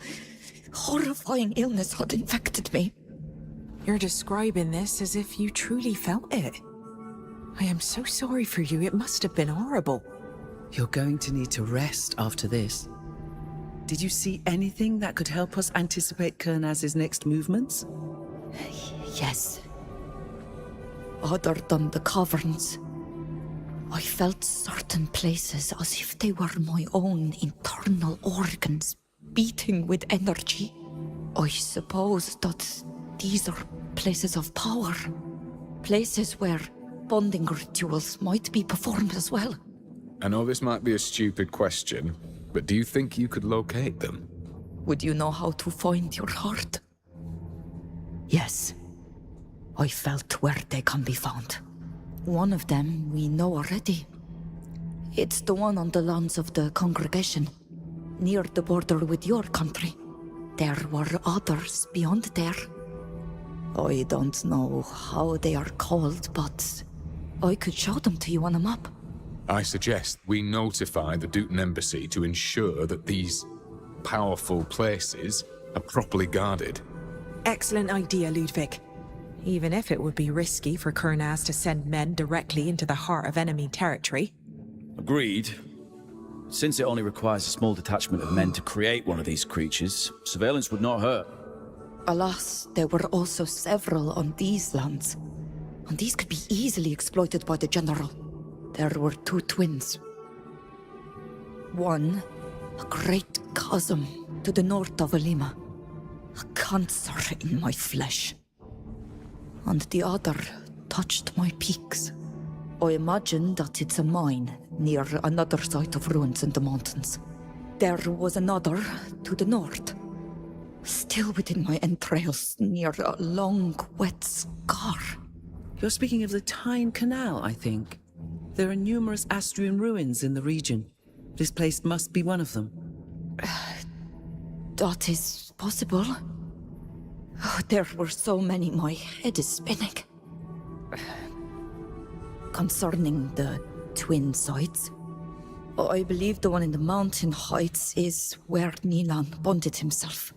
horrifying illness had infected me. You're describing this as if you truly felt it. I am so sorry for you. It must have been horrible. You're going to need to rest after this. Did you see anything that could help us anticipate Kernaz's next movements? Yes. Other than the caverns, I felt certain places as if they were my own internal organs beating with energy. I suppose that these are places of power. Places where bonding rituals might be performed as well. I know this might be a stupid question, but do you think you could locate them? Would you know how to find your heart? Yes. I felt where they can be found. One of them we know already. It's the one on the lands of the congregation, near the border with your country. There were others beyond there. I don't know how they are called, but I could show them to you on a map. I suggest we notify the Duton Embassy to ensure that these powerful places are properly guarded. Excellent idea, Ludwig. Even if it would be risky for Kernaz to send men directly into the heart of enemy territory. Agreed. Since it only requires a small detachment of men to create one of these creatures, surveillance would not hurt. Alas, there were also several on these lands, and these could be easily exploited by the General. There were two twins. One, a great chasm to the north of Alima, a cancer in my flesh. And the other touched my peaks. I imagine that it's a mine near another site of ruins in the mountains. There was another to the north, still within my entrails, near a long, wet scar. You're speaking of the Tyne Canal, I think. There are numerous Astrian ruins in the region. This place must be one of them. That is possible. Oh, there were so many, my head is spinning. Concerning the twin sites, I believe the one in the mountain heights is where Nilan bonded himself.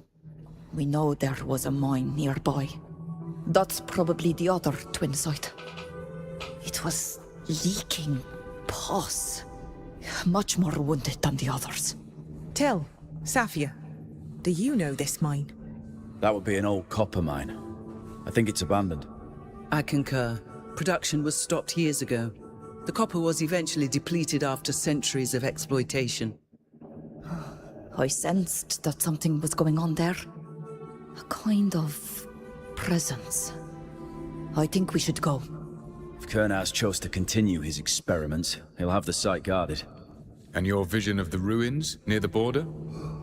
We know there was a mine nearby. That's probably the other twin site. It was leaking pus. Much more wounded than the others. Tell, Safia, do you know this mine? That would be an old copper mine. I think it's abandoned. I concur. Production was stopped years ago. The copper was eventually depleted after centuries of exploitation. I sensed that something was going on there. A kind of presence. I think we should go. If Kernaz chose to continue his experiments, he'll have the site guarded. And your vision of the ruins near the border?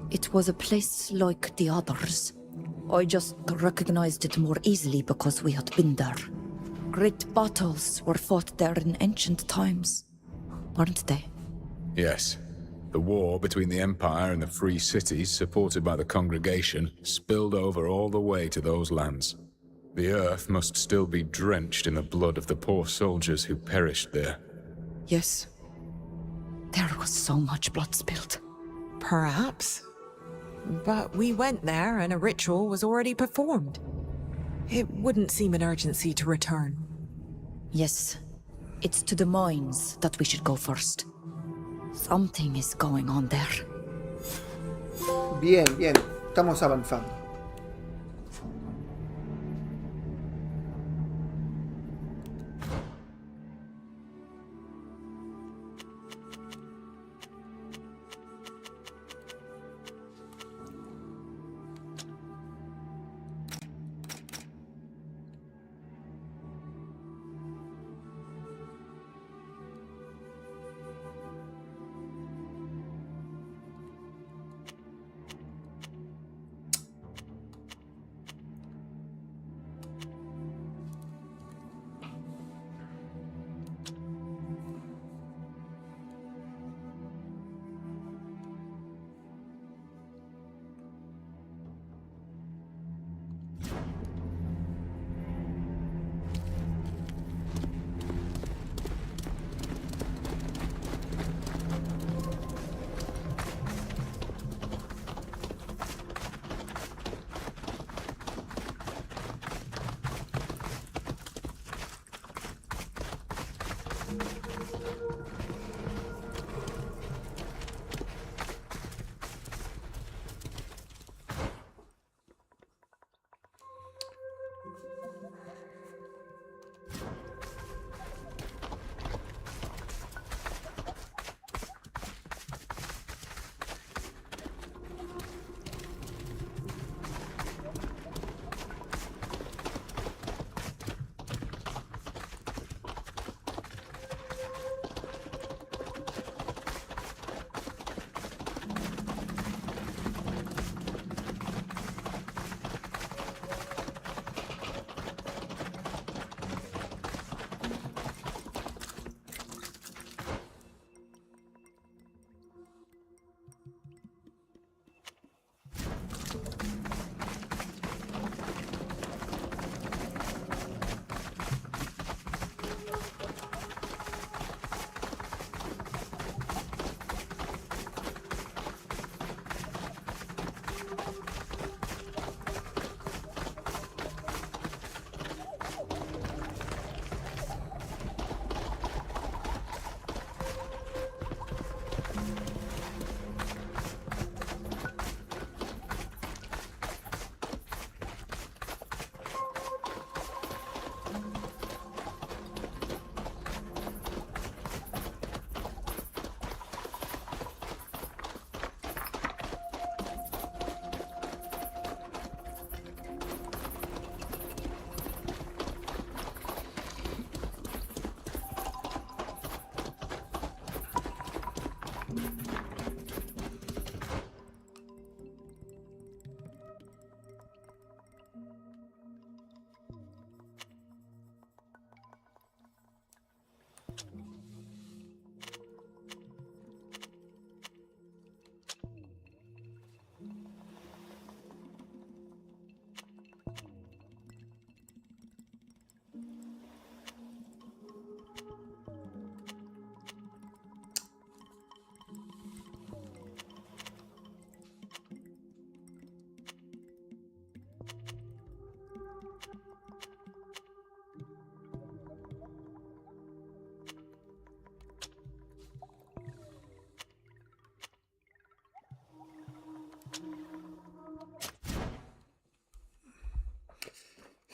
It was a place like the others. I just recognized it more easily because we had been there. Great battles were fought there in ancient times, weren't they? Yes. The war between the Empire and the free cities, supported by the congregation, spilled over all the way to those lands. The earth must still be drenched in the blood of the poor soldiers who perished there. Yes. There was so much blood spilled. Perhaps. But we went there and a ritual was already performed. It wouldn't seem an urgency to return. Yes. It's to the mines that we should go first. Something is going on there. Bien, bien. Estamos avanzando.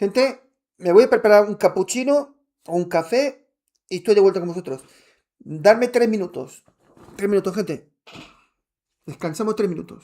Gente, me voy a preparar un capuchino o un café y estoy de vuelta con vosotros. Darme 3 minutos. 3 minutos, gente. Descansamos 3 minutos.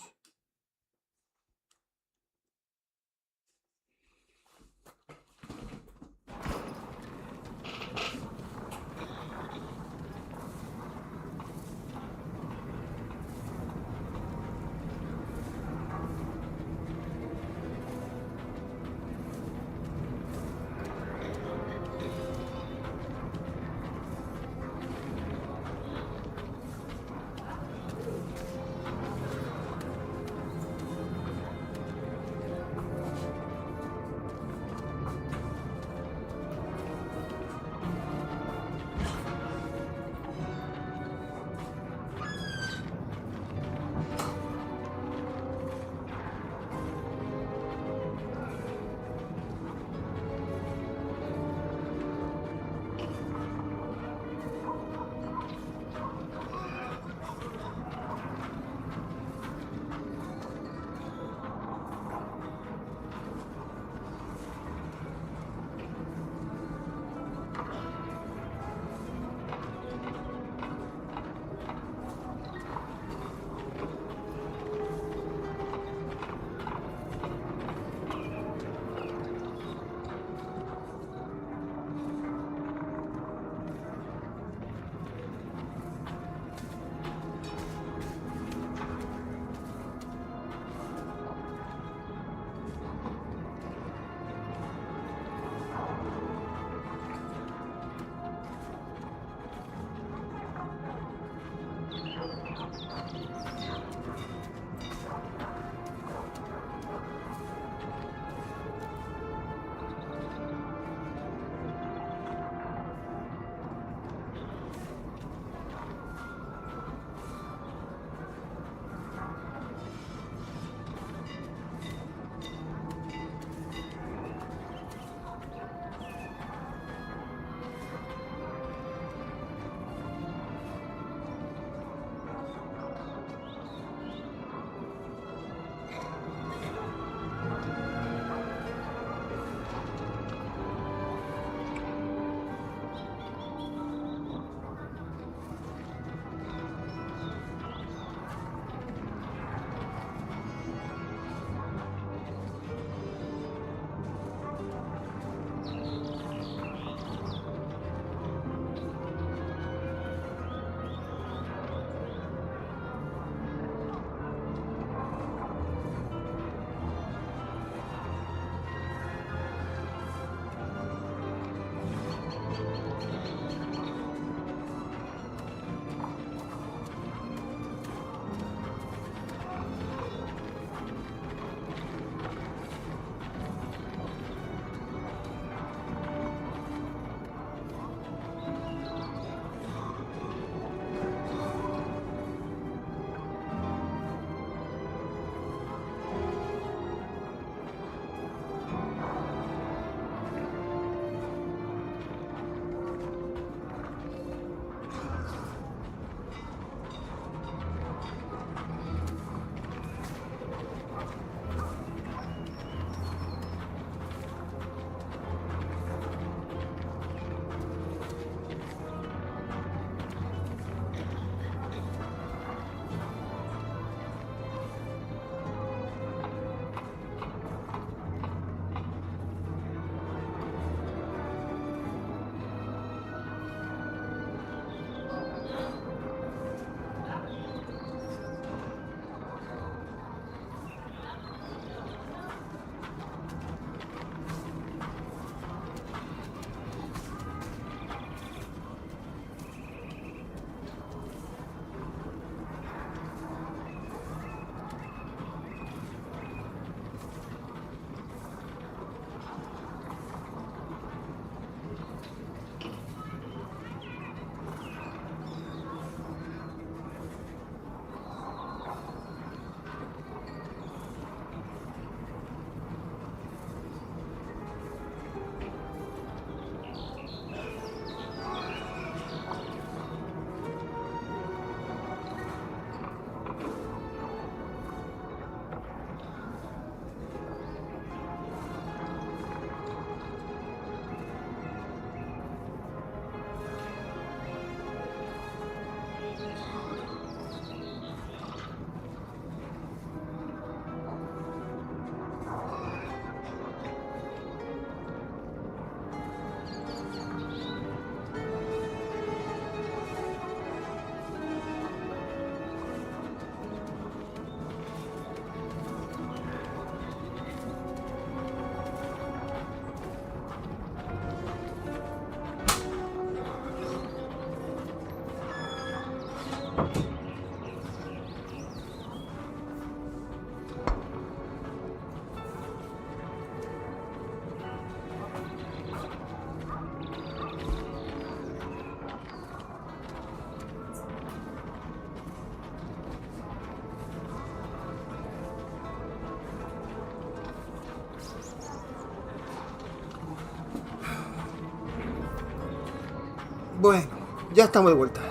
Bueno, ya estamos de vuelta.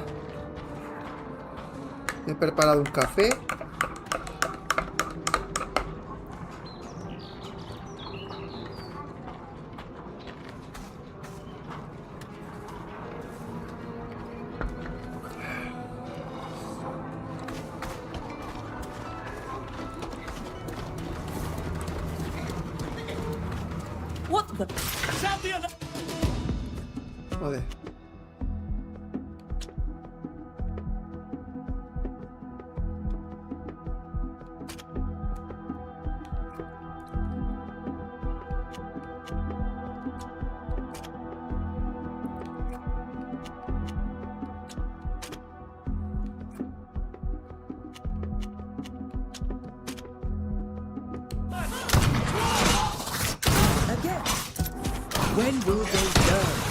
He preparado un café. What the? Joder. Again. When will they learn?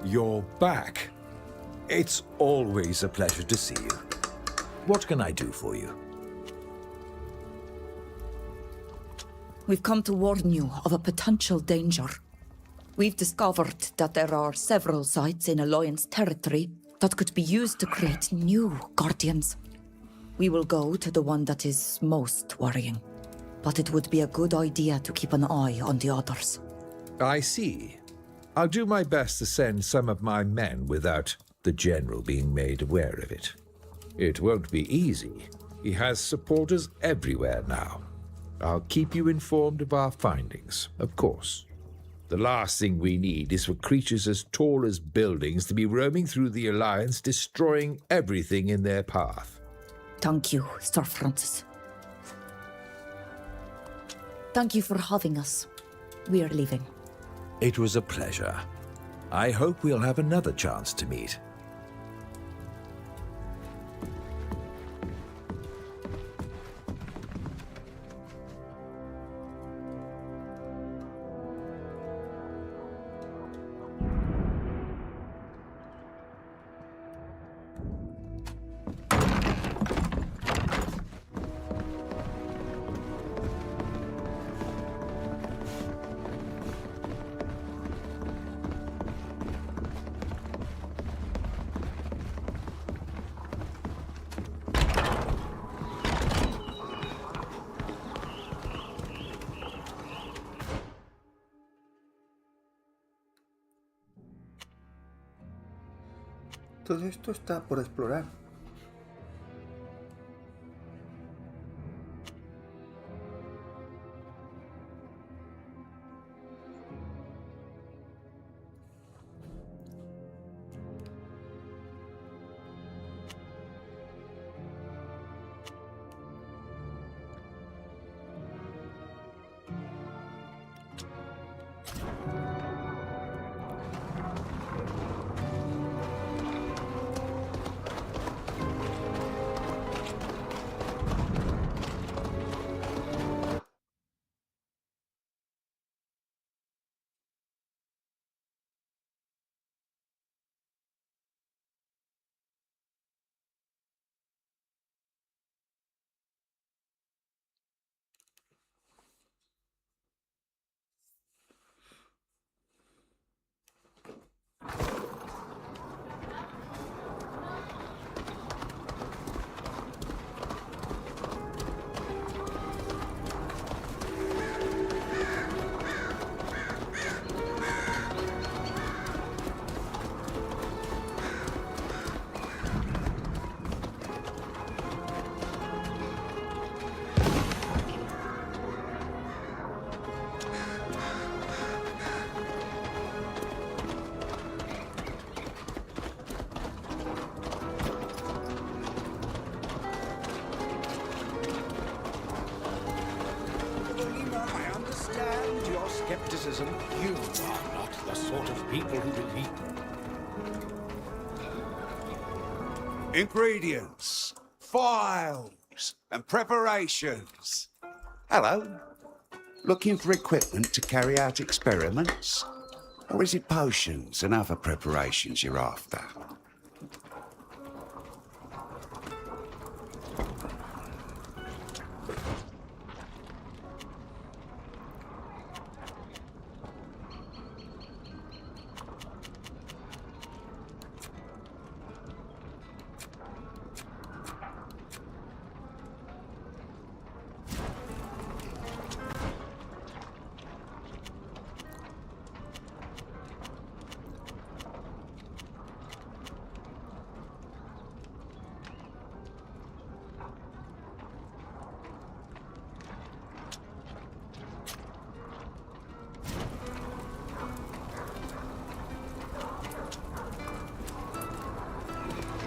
You're back. It's always a pleasure to see you. What can I do for you? We've come to warn you of a potential danger. We've discovered that there are several sites in Alliance territory that could be used to create new Guardians. We will go to the one that is most worrying, but it would be a good idea to keep an eye on the others. I see. I'll do my best to send some of my men without the General being made aware of it. It won't be easy. He has supporters everywhere now. I'll keep you informed of our findings, of course. The last thing we need is for creatures as tall as buildings to be roaming through the Alliance, destroying everything in their path. Thank you, Sir Francis. Thank you for having us. We are leaving. It was a pleasure. I hope we'll have another chance to meet. Todo esto está por explorar. Skepticism. You are not the sort of people who believe. Ingredients, files, and preparations. Hello. Looking for equipment to carry out experiments? Or is it potions and other preparations you're after?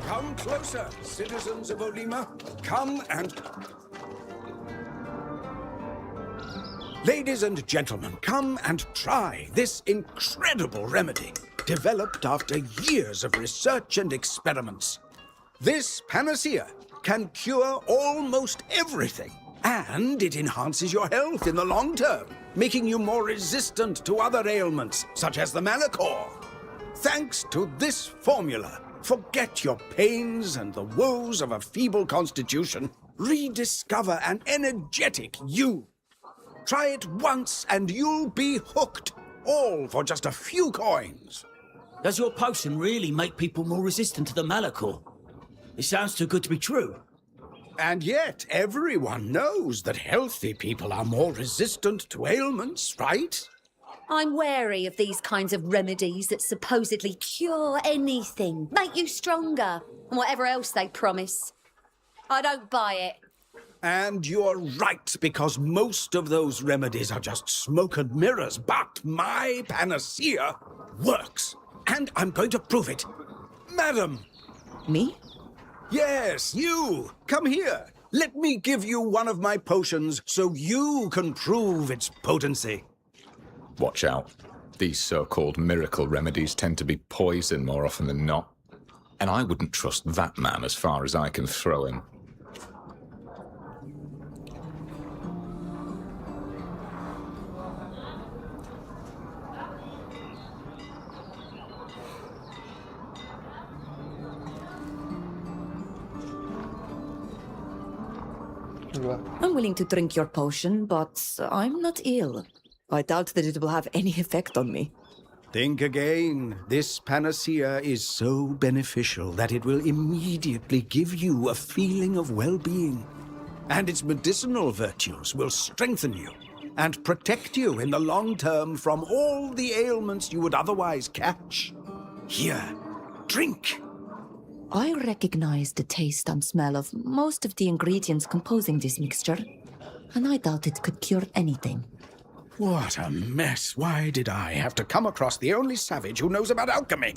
Come closer, citizens of Olima. Come and... Ladies and gentlemen, come and try this incredible remedy, developed after years of research and experiments. This panacea can cure almost everything, and it enhances your health in the long term, making you more resistant to other ailments, such as the Malachor. Thanks to this formula, forget your pains and the woes of a feeble constitution. Rediscover an energetic you. Try it once and you'll be hooked. All for just a few coins. Does your potion really make people more resistant to the Malachor? It sounds too good to be true. And yet, everyone knows that healthy people are more resistant to ailments, right? I'm wary of these kinds of remedies that supposedly cure anything, make you stronger, and whatever else they promise. I don't buy it. And you're right, because most of those remedies are just smoke and mirrors, but my panacea works. And I'm going to prove it. Madam! Me? Yes, you! Come here. Let me give you one of my potions so you can prove its potency. Watch out. These so-called miracle remedies tend to be poison more often than not. And I wouldn't trust that man as far as I can throw him. I'm willing to drink your potion, but I'm not ill. I doubt that it will have any effect on me. Think again. This panacea is so beneficial that it will immediately give you a feeling of well-being. And its medicinal virtues will strengthen you and protect you in the long term from all the ailments you would otherwise catch. Here, drink. I recognize the taste and smell of most of the ingredients composing this mixture, and I doubt it could cure anything. What a mess. Why did I have to come across the only savage who knows about alchemy?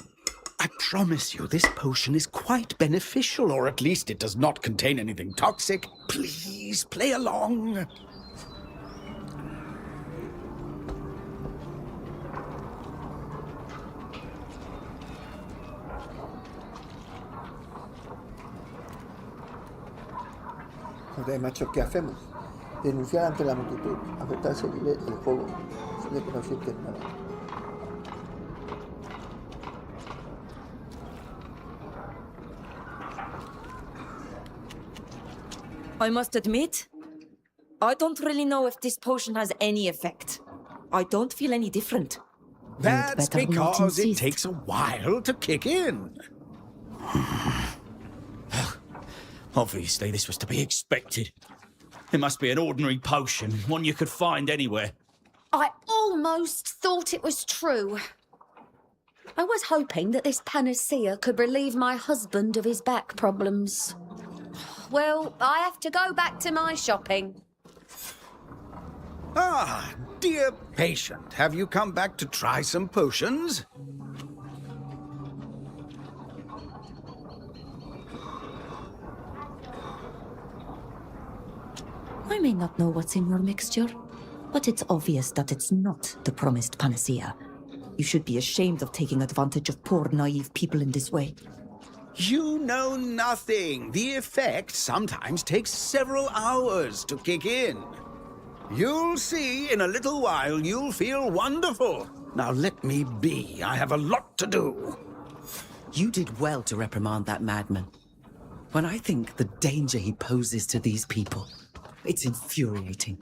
I promise you, this potion is quite beneficial, or at least it does not contain anything toxic. Please, play along. Joder, macho, ¿qué hacemos? Denunciar ante la multitud, aceptar seguir el juego, sigue que no sientes nada. I must admit, I don't really know if this potion has any effect. I don't feel any different. That's better not because it insist. takes a while to kick in. Obviously, this was to be expected. It must be an ordinary potion, one you could find anywhere. I almost thought it was true. I was hoping that this panacea could relieve my husband of his back problems. Well, I have to go back to my shopping. Ah, dear patient, have you come back to try some potions? I may not know what's in your mixture, but it's obvious that it's not the promised panacea. You should be ashamed of taking advantage of poor, naive people in this way. You know nothing. The effect sometimes takes several hours to kick in. You'll see in a little while you'll feel wonderful. Now let me be. I have a lot to do. You did well to reprimand that madman. When I think the danger he poses to these people, it's infuriating.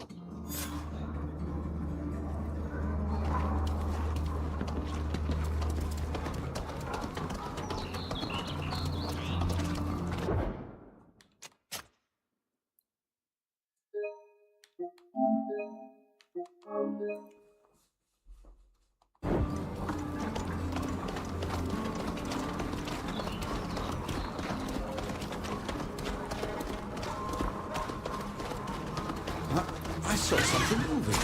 I saw something moving.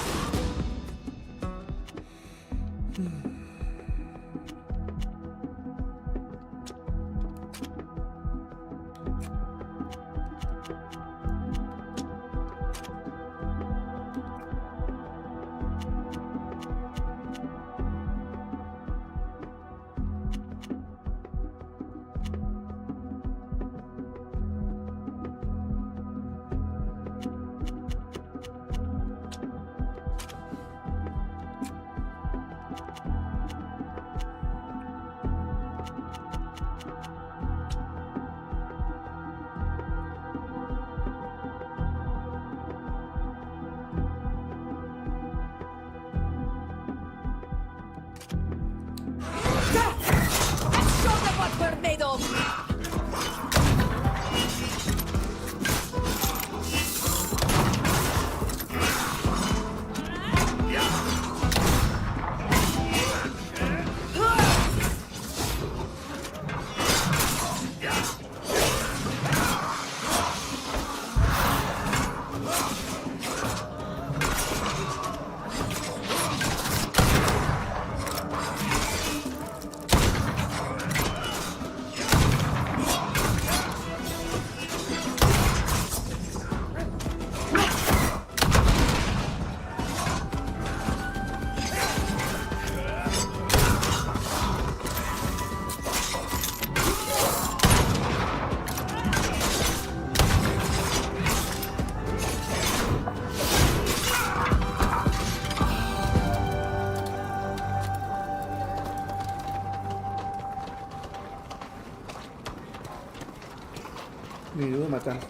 Menudo matanza.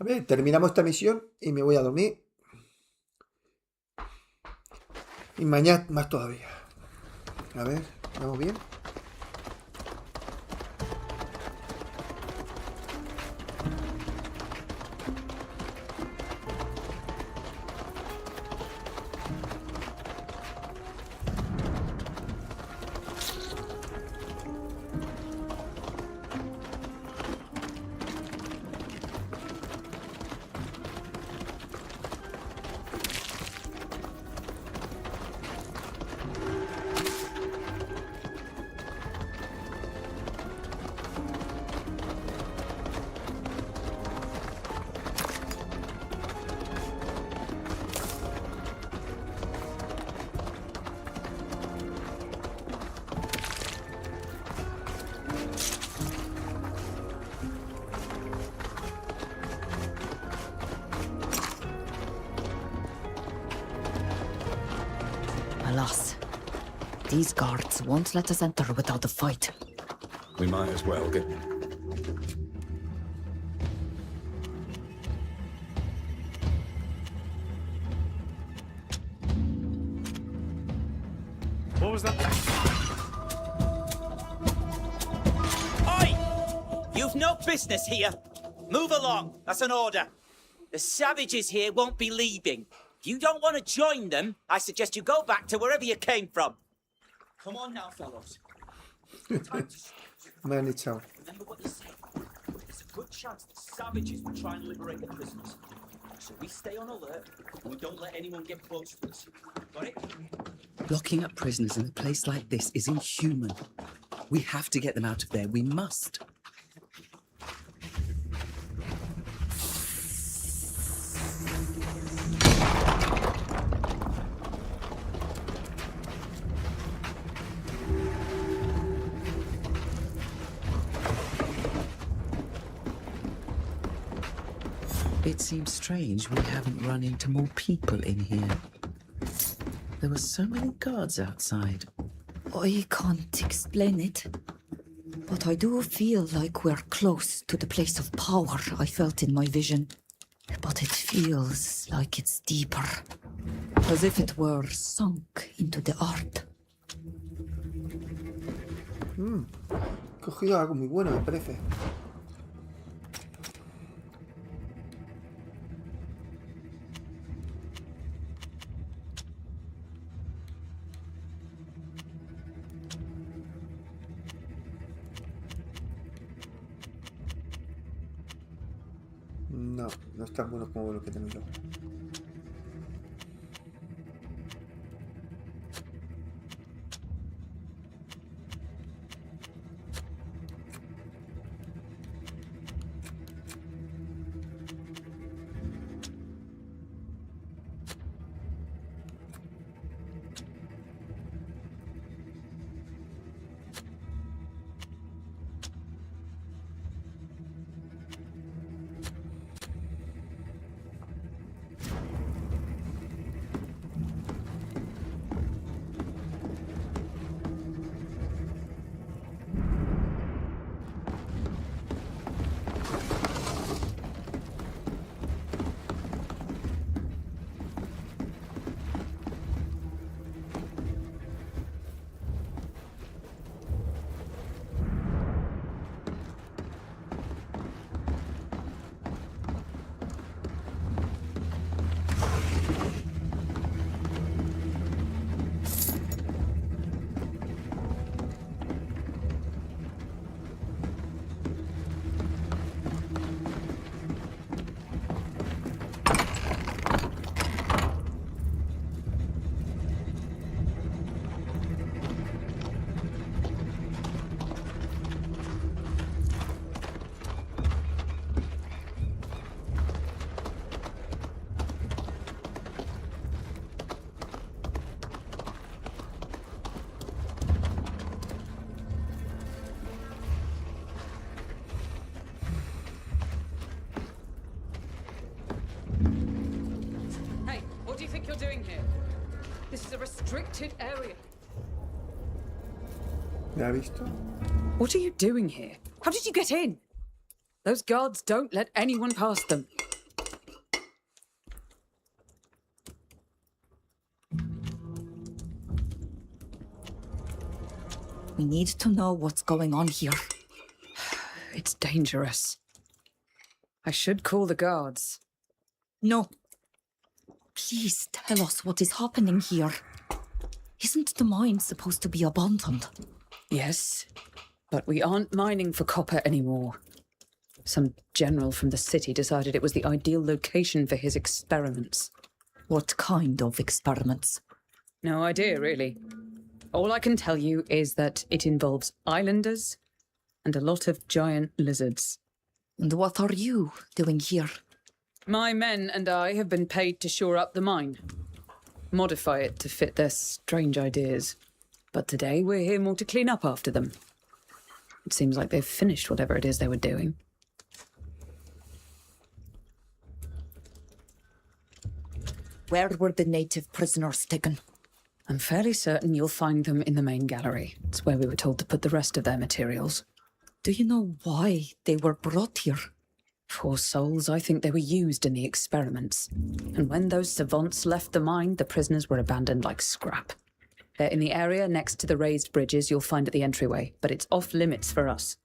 A ver, terminamos esta misión y me voy a dormir. Y mañana más todavía. A ver, ¿vamos bien? Alas, these guards won't let us enter without a fight. We might as well get... What was that? Oi! You've no business here. Move along. That's an order. The savages here won't be leaving. If you don't want to join them, I suggest you go back to wherever you came from. Come on now, fellows. Man, it's out. Remember what you said. There's a good chance the savages will try and liberate the prisoners. So we stay on alert and we don't let anyone get close to us. Got it? Locking up prisoners in a place like this is inhuman. We have to get them out of there. We must. It seems strange we haven't run into more people in here. There were so many guards outside. I can't explain it, but I do feel like we're close to the place of power I felt in my vision. But it feels like it's deeper, as if it were sunk into the earth. Cogido algo muy bueno, me parece. No, no es tan bueno como lo que tengo yo. This is a restricted area. ¿Me ha visto? What are you doing here? How did you get in? Those guards don't let anyone past them. We need to know what's going on here. It's dangerous. I should call the guards. No. Please tell us what is happening here. Isn't the mine supposed to be abandoned? Yes, but we aren't mining for copper anymore. Some general from the city decided it was the ideal location for his experiments. What kind of experiments? No idea, really. All I can tell you is that it involves islanders and a lot of giant lizards. And what are you doing here? My men and I have been paid to shore up the mine. Modify it to fit their strange ideas. But today we're here more to clean up after them. It seems like they've finished whatever it is they were doing. Where were the native prisoners taken? I'm fairly certain you'll find them in the main gallery. It's where we were told to put the rest of their materials. Do you know why they were brought here? Poor souls, I think they were used in the experiments. And when those savants left the mine, the prisoners were abandoned like scrap. They're in the area next to the raised bridges you'll find at the entryway, but it's off limits for us.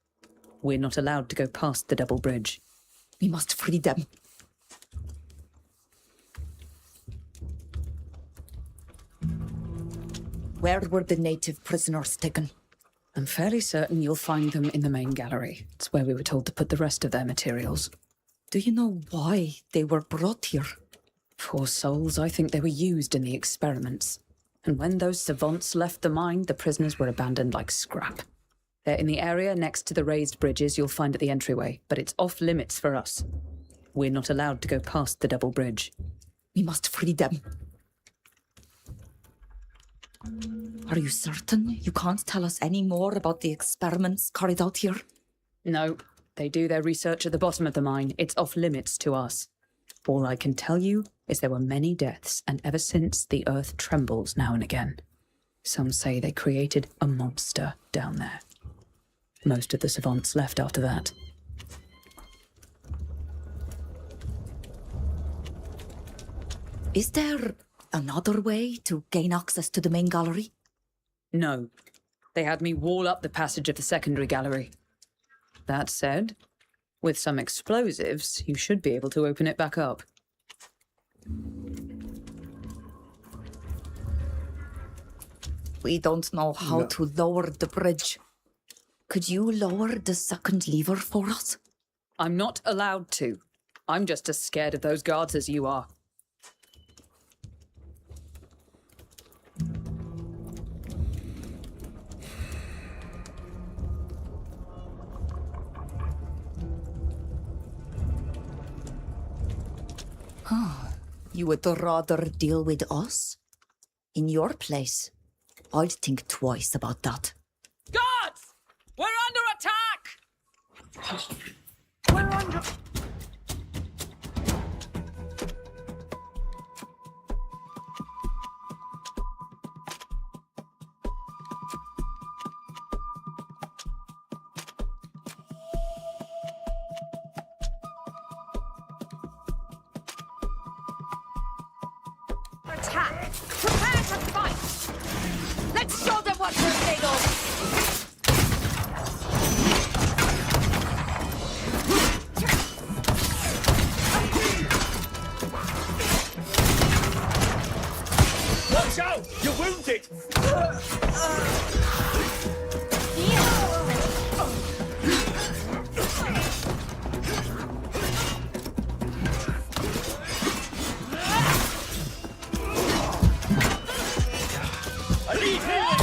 We're not allowed to go past the double bridge. We must free them. Where were the native prisoners taken? I'm fairly certain you'll find them in the main gallery. It's where we were told to put the rest of their materials. Do you know why they were brought here? Poor souls, I think they were used in the experiments. And when those savants left the mine, the prisoners were abandoned like scrap. They're in the area next to the raised bridges you'll find at the entryway, but it's off limits for us. We're not allowed to go past the double bridge. We must free them. Are you certain you can't tell us any more about the experiments carried out here? No, they do their research at the bottom of the mine. It's off limits to us. All I can tell you is there were many deaths, and ever since, the earth trembles now and again. Some say they created a monster down there. Most of the savants left after that. Is there another way to gain access to the main gallery? No. They had me wall up the passage of the secondary gallery. That said, with some explosives, you should be able to open it back up. We don't know how to lower the bridge. Could you lower the second lever for us? I'm not allowed to. I'm just as scared of those guards as you are. You would rather deal with us? In your place, I'd think twice about that. Guards! We're under attack! We're under... Attack! Prepare to fight! Let's show them what we're made of! Watch out! You're wounded! I need healing!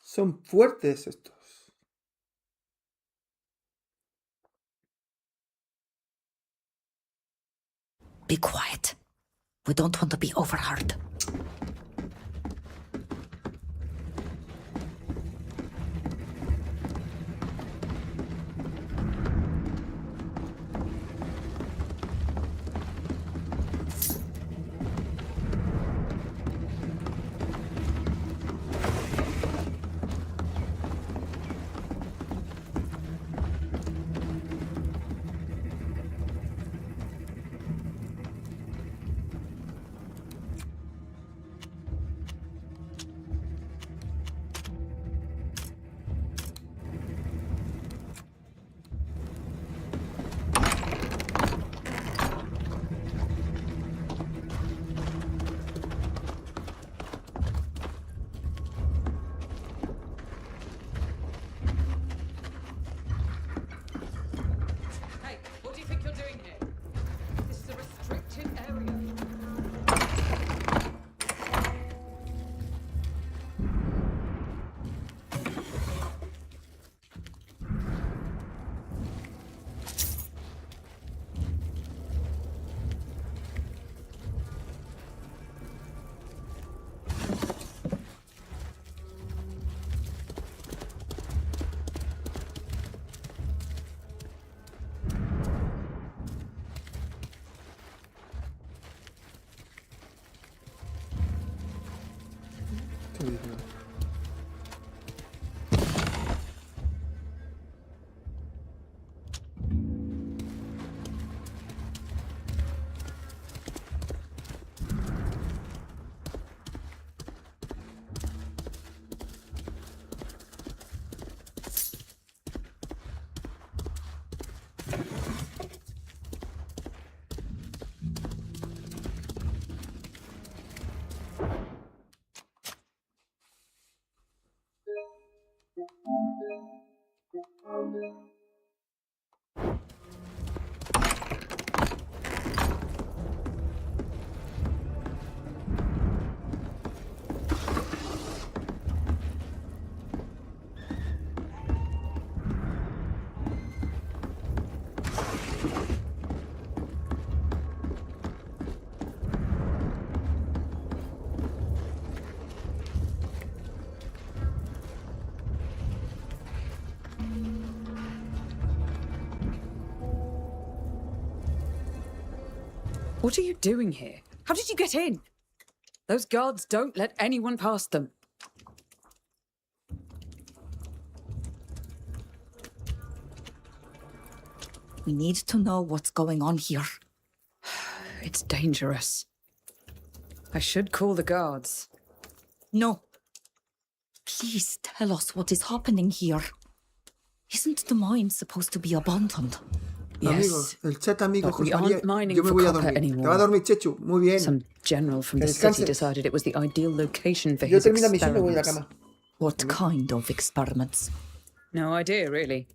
Son fuertes estos. Be quiet. We don't want to be overheard. What are you doing here? How did you get in? Those guards don't let anyone past them. We need to know what's going on here. It's dangerous. I should call the guards. No. Please tell us what is happening here. Isn't the mine supposed to be abandoned? Amigos, el chat amigos, but we José María, aren't mining yo me for voy a copper dormir. anymore. Te va a dormir, Chechu. Muy bien. Some general from Que the city descanses. decided it was the ideal location for Yo his termino la misión y me voy a la experiments. cama. What kind of experiments? No idea, really.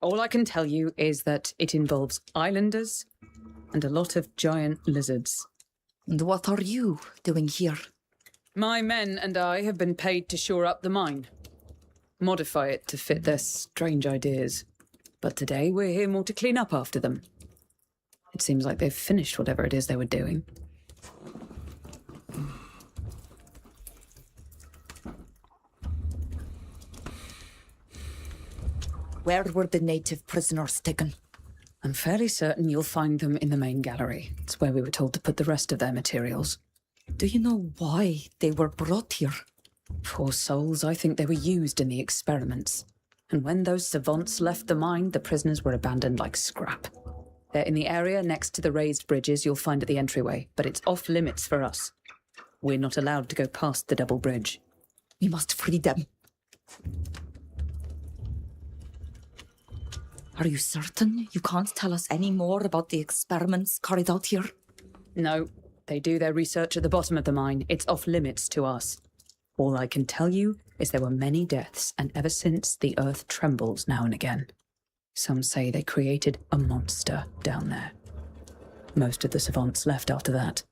All I can tell you is that it involves islanders and a lot of giant lizards. And what are you doing here? My men and I have been paid to shore up the mine. Modify it to fit their strange ideas. But today we're here more to clean up after them. It seems like they've finished whatever it is they were doing. Where were the native prisoners taken? I'm fairly certain you'll find them in the main gallery. It's where we were told to put the rest of their materials. Do you know why they were brought here? Poor souls, I think they were used in the experiments. And when those savants left the mine, the prisoners were abandoned like scrap. They're in the area next to the raised bridges you'll find at the entryway, but it's off limits for us. We're not allowed to go past the double bridge. We must free them. Are you certain you can't tell us any more about the experiments carried out here? No, they do their research at the bottom of the mine. It's off limits to us. All I can tell you is there were many deaths, and ever since, the earth trembles now and again. Some say they created a monster down there. Most of the savants left after that.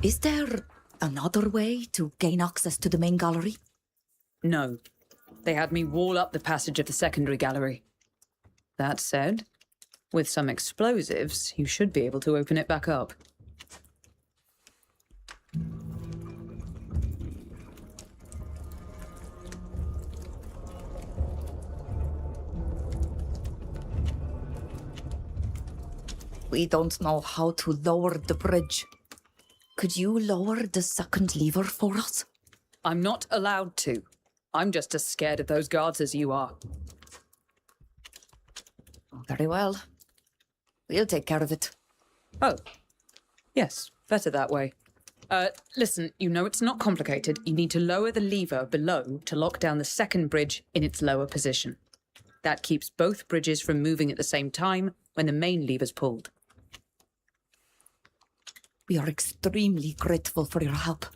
Is there another way to gain access to the main gallery? No. They had me wall up the passage of the secondary gallery. That said, with some explosives, you should be able to open it back up. We don't know how to lower the bridge. Could you lower the second lever for us? I'm not allowed to. I'm just as scared of those guards as you are. Very well. We'll take care of it. Oh. Yes, better that way. Listen, you know it's not complicated. You need to lower the lever below to lock down the second bridge in its lower position. That keeps both bridges from moving at the same time when the main lever's pulled. We are extremely grateful for your help.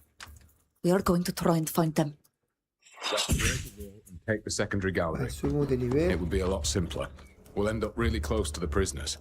We are going to try and find them. Take the secondary gallery. Sumo de nivel. It would be a lot simpler. We'll end up really close to the prisoners.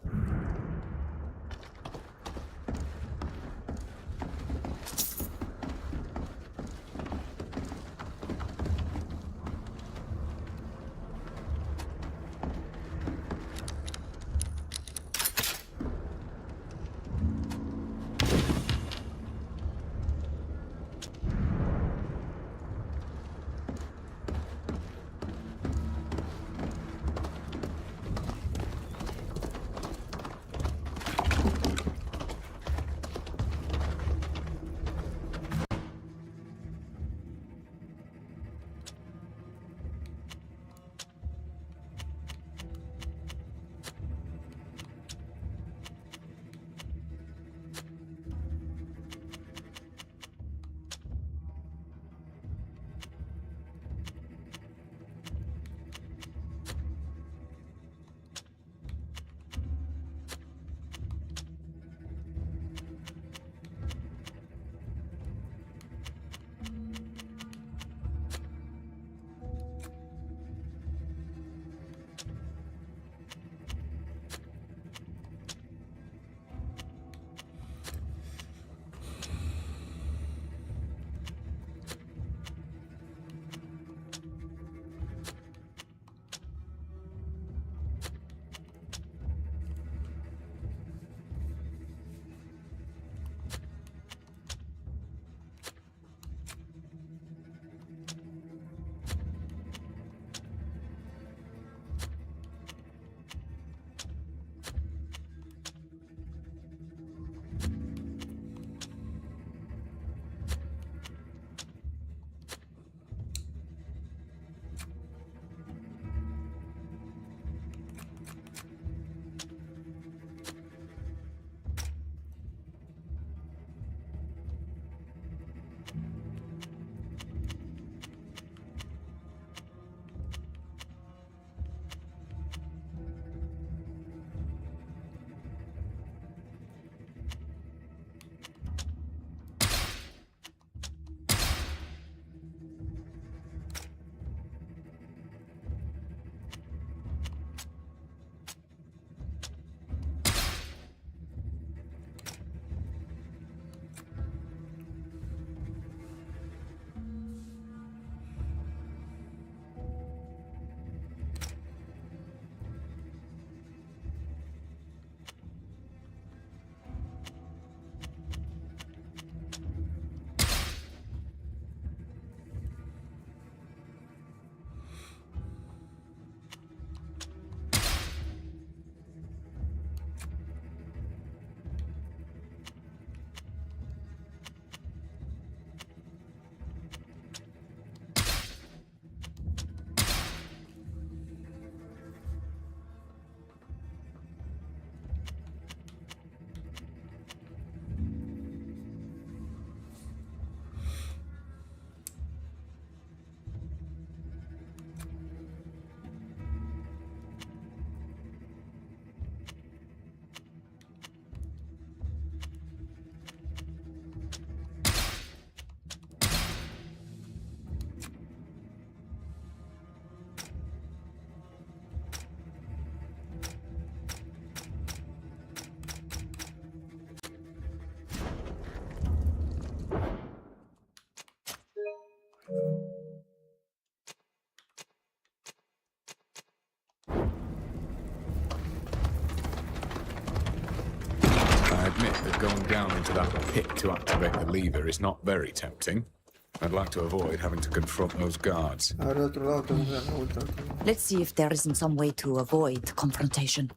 into that pit to activate the lever is not very tempting. I'd like to avoid having to confront those guards. Let's see if there isn't some way to avoid confrontation.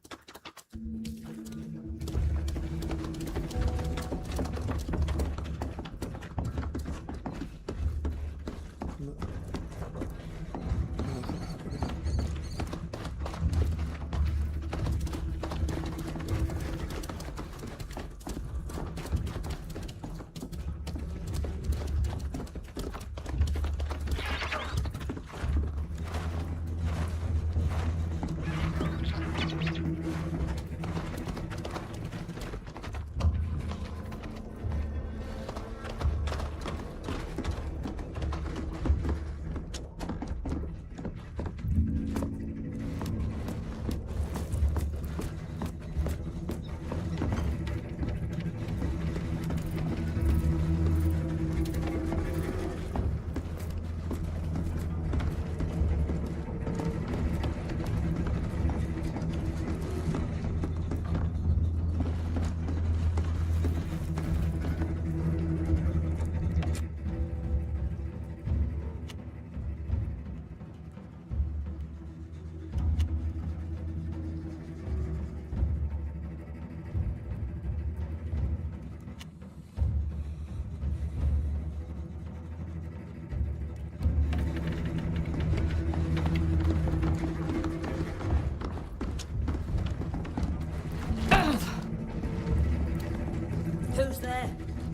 Who's there?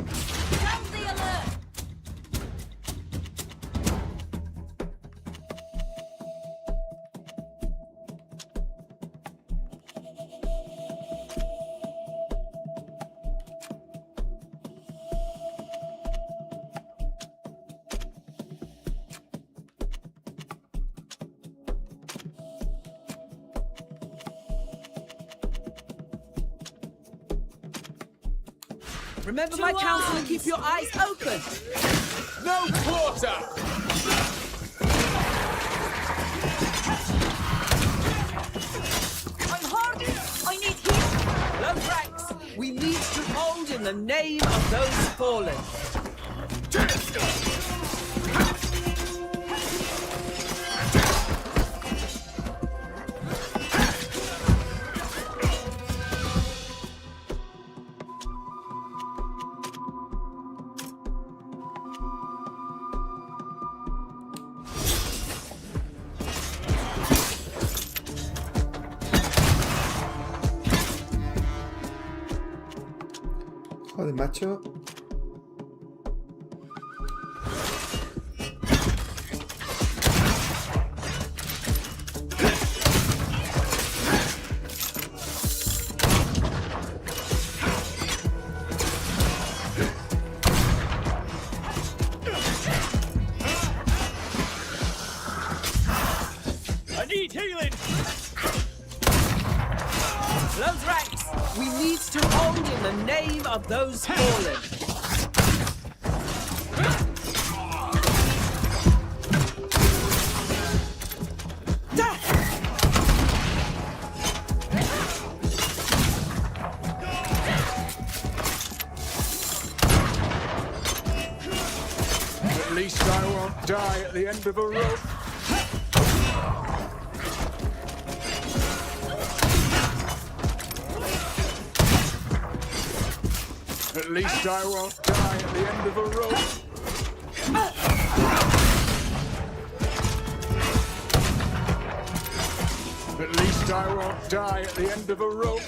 Sound the alert! Remember my counsel and keep your eyes open. No quarter! I'm hurt. I need heat. Low ranks. We need to hold in the name of those fallen. Joder, macho. I need healing! Those ranks. We need to hold in the name of those fallen. At least I won't die at the end of a rope. At least I won't die at the end of a rope. At least I won't die at the end of a rope.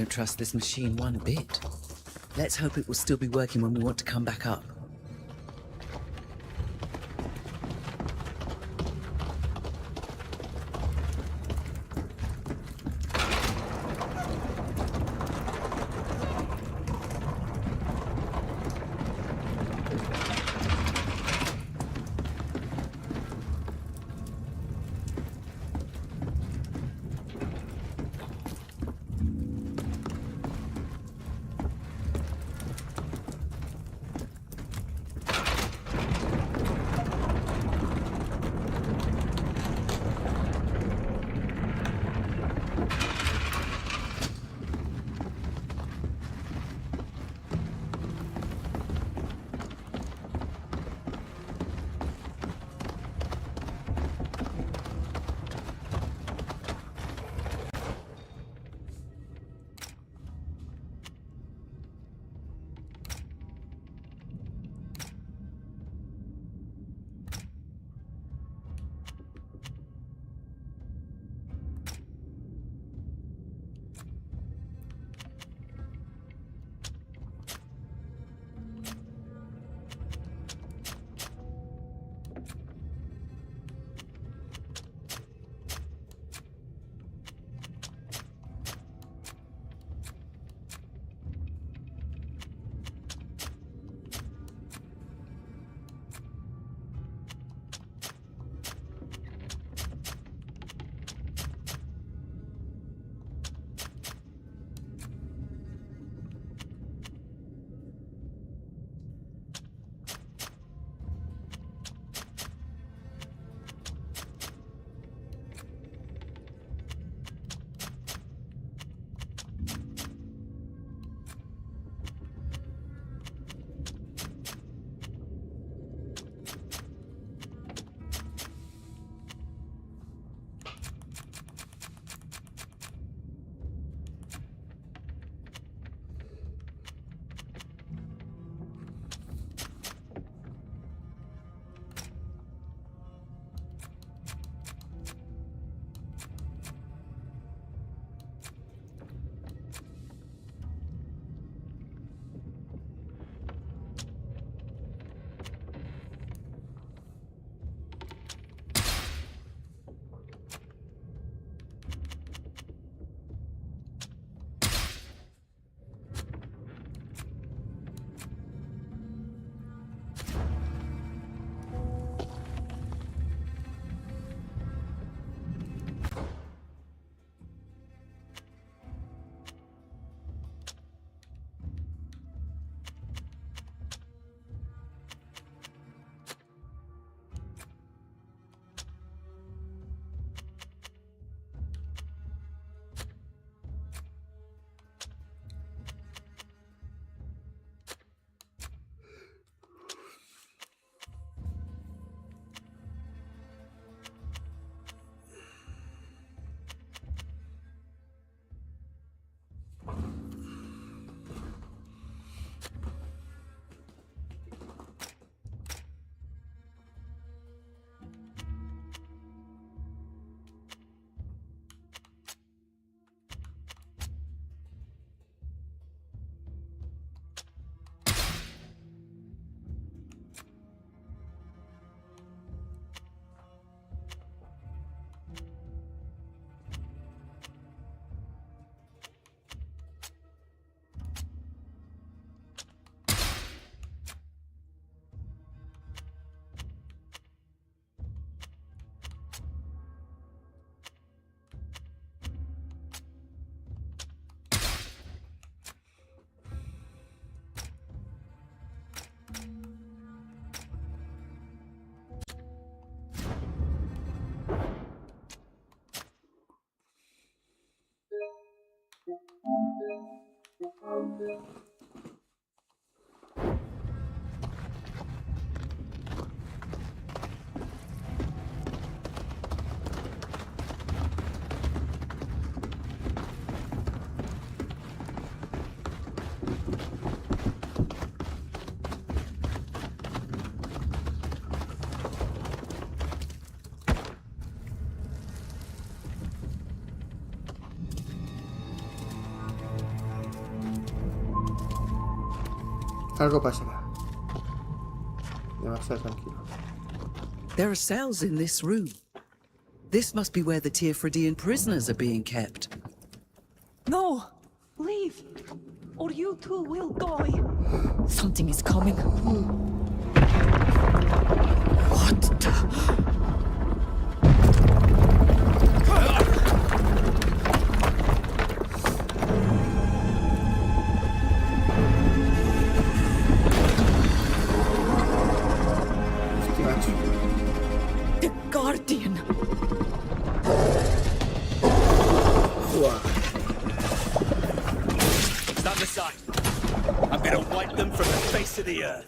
don't trust this machine one bit. Let's hope it will still be working when we want to come back up. Algo pasará. Debo estar tranquilo. There are cells in this room. This must be where the Tearfridian prisoners are being kept. No! Leave! Or you too will die! Something is coming. What the... The Guardian! Stand aside. I'm gonna wipe them from the face of the earth.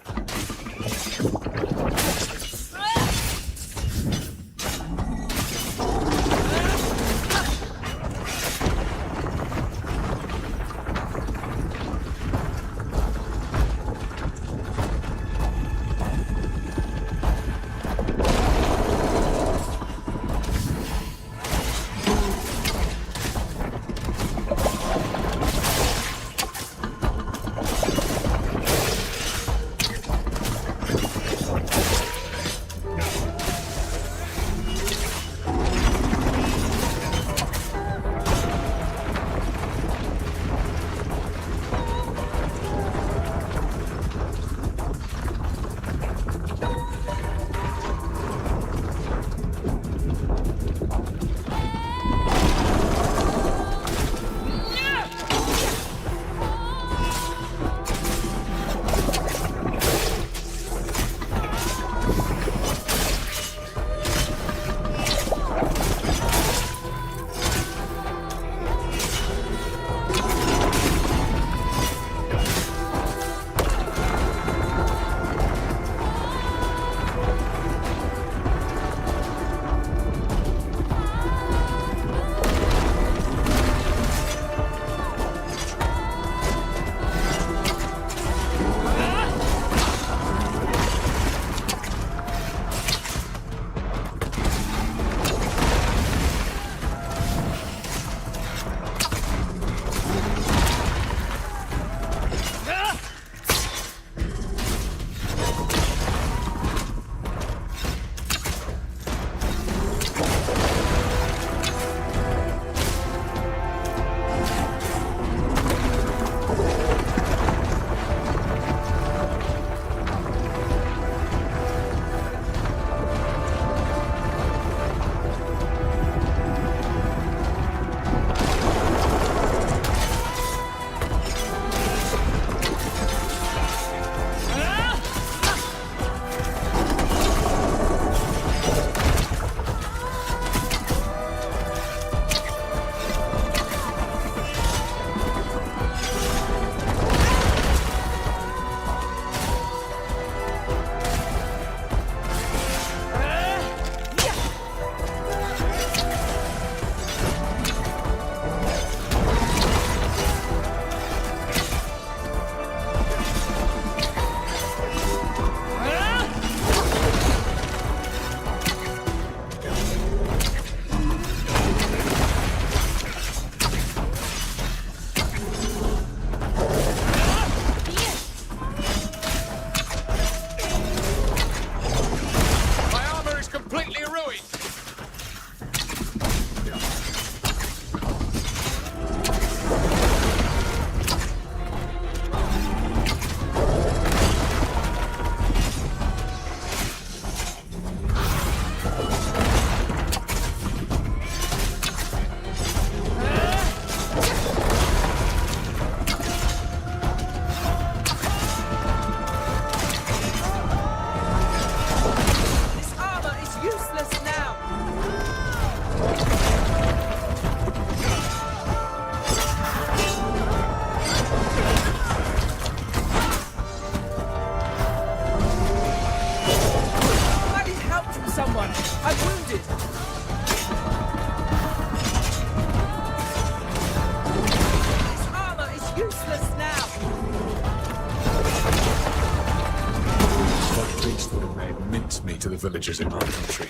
To the villagers in our country.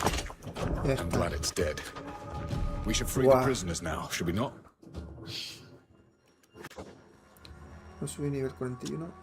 Yes. I'm glad it's dead. We should free Wow. the prisoners now, should we not? No subí nivel 41.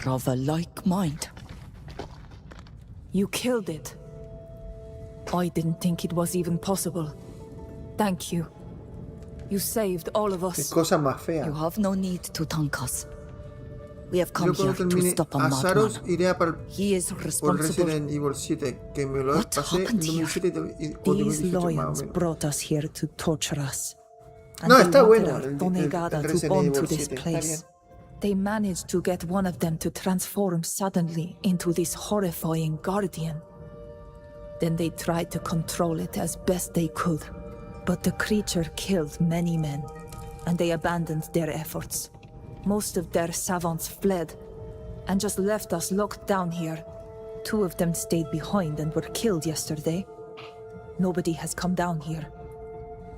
of a like mind. You killed it. I didn't think it was even possible. Thank you. You saved all of Qué us. cosa más fea. You have no need to thank us. We have come Yo cuando here to termine stop a Azaros madman. iré a He is por responsible. Resident Evil 7, que me lo What pasé en happened here? 2007 o These 2018 más o lions menos. brought us here to torture us. And No, they está wanted bueno our el Donegada to Resident bond Evil to this 7, está place. bien. They managed to get one of them to transform suddenly into this horrifying guardian. Then they tried to control it as best they could. But the creature killed many men, and they abandoned their efforts. Most of their savants fled, and just left us locked down here. 2 of them stayed behind and were killed yesterday. Nobody has come down here.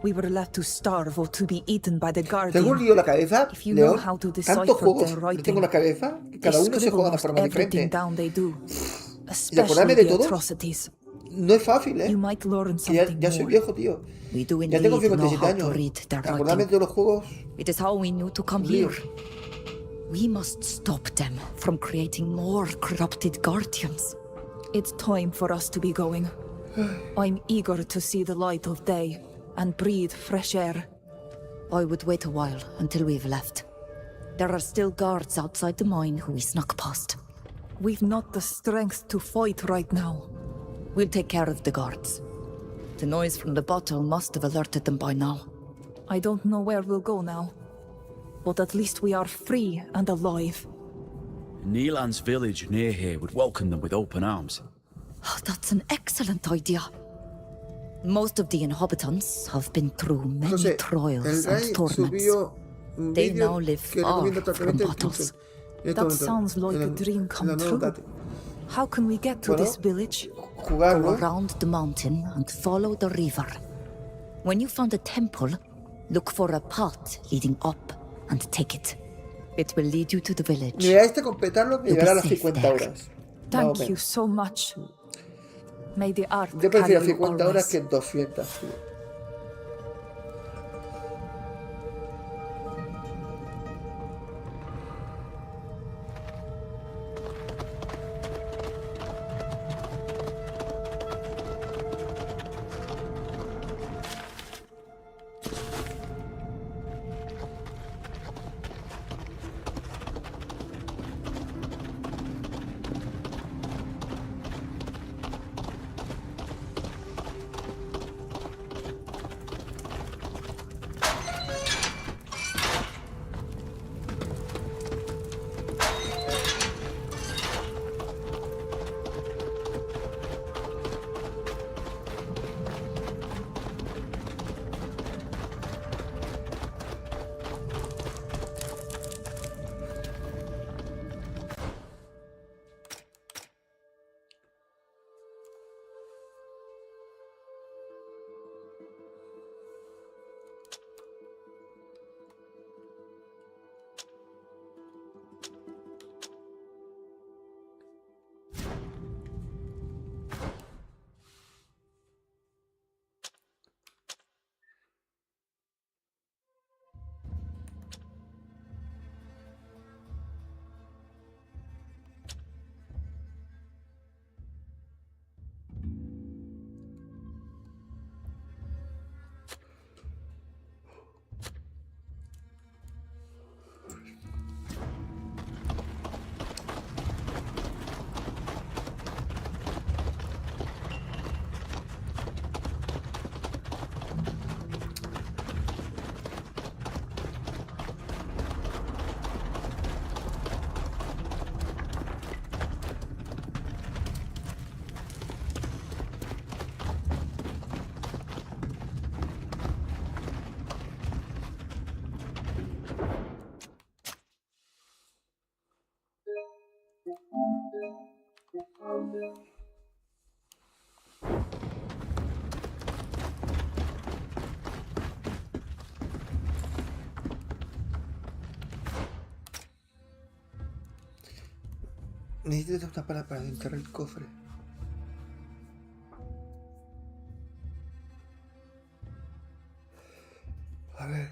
We were left to starve or to be eaten by the guardian. Tengo un lío en la cabeza, If you know León. how to Tantos decipher juegos their le writing, tengo en la cabeza que cada they uno se scribble juega de most forma everything diferente. down they do, Y acordarme especially de the todo atrocities. no es fácil, ¿eh? You might learn Que ya, something ya soy more. viejo, tío. We do Ya tengo indeed know 57 how to años. read their Acordarme writing. de los juegos. It is how we knew to come Lío. here. We must stop them from creating more corrupted guardians. It's time for us to be going. I'm eager to see the light of day and breathe fresh air. I would wait a while until we've left. There are still guards outside the mine who we snuck past. We've not the strength to fight right now. We'll take care of the guards. The noise from the bottle must have alerted them by now. I don't know where we'll go now, but at least we are free and alive. Neelan's village near here would welcome them with open arms. Oh, that's an excellent idea. Most of the inhabitants have been through many José, el trials Ray and torments. subió un They vídeo now live que far recomiendo from totalmente en battles. en este That momento, sounds like en a el- dream en come la nueva true. data. How can we get to Bueno, this village? Go Jugarlo. around the mountain and follow the river. When you find a temple, look for a path leading up and take it. It will lead you to the village. Mira, este completarlo me You'll be llevará a las safe 50 there. horas. Más o Thank you menos. so much. May the art Yo prefiero carry you 50 horas always. que 200, tío. Necesito una pala para entrar el cofre. A ver.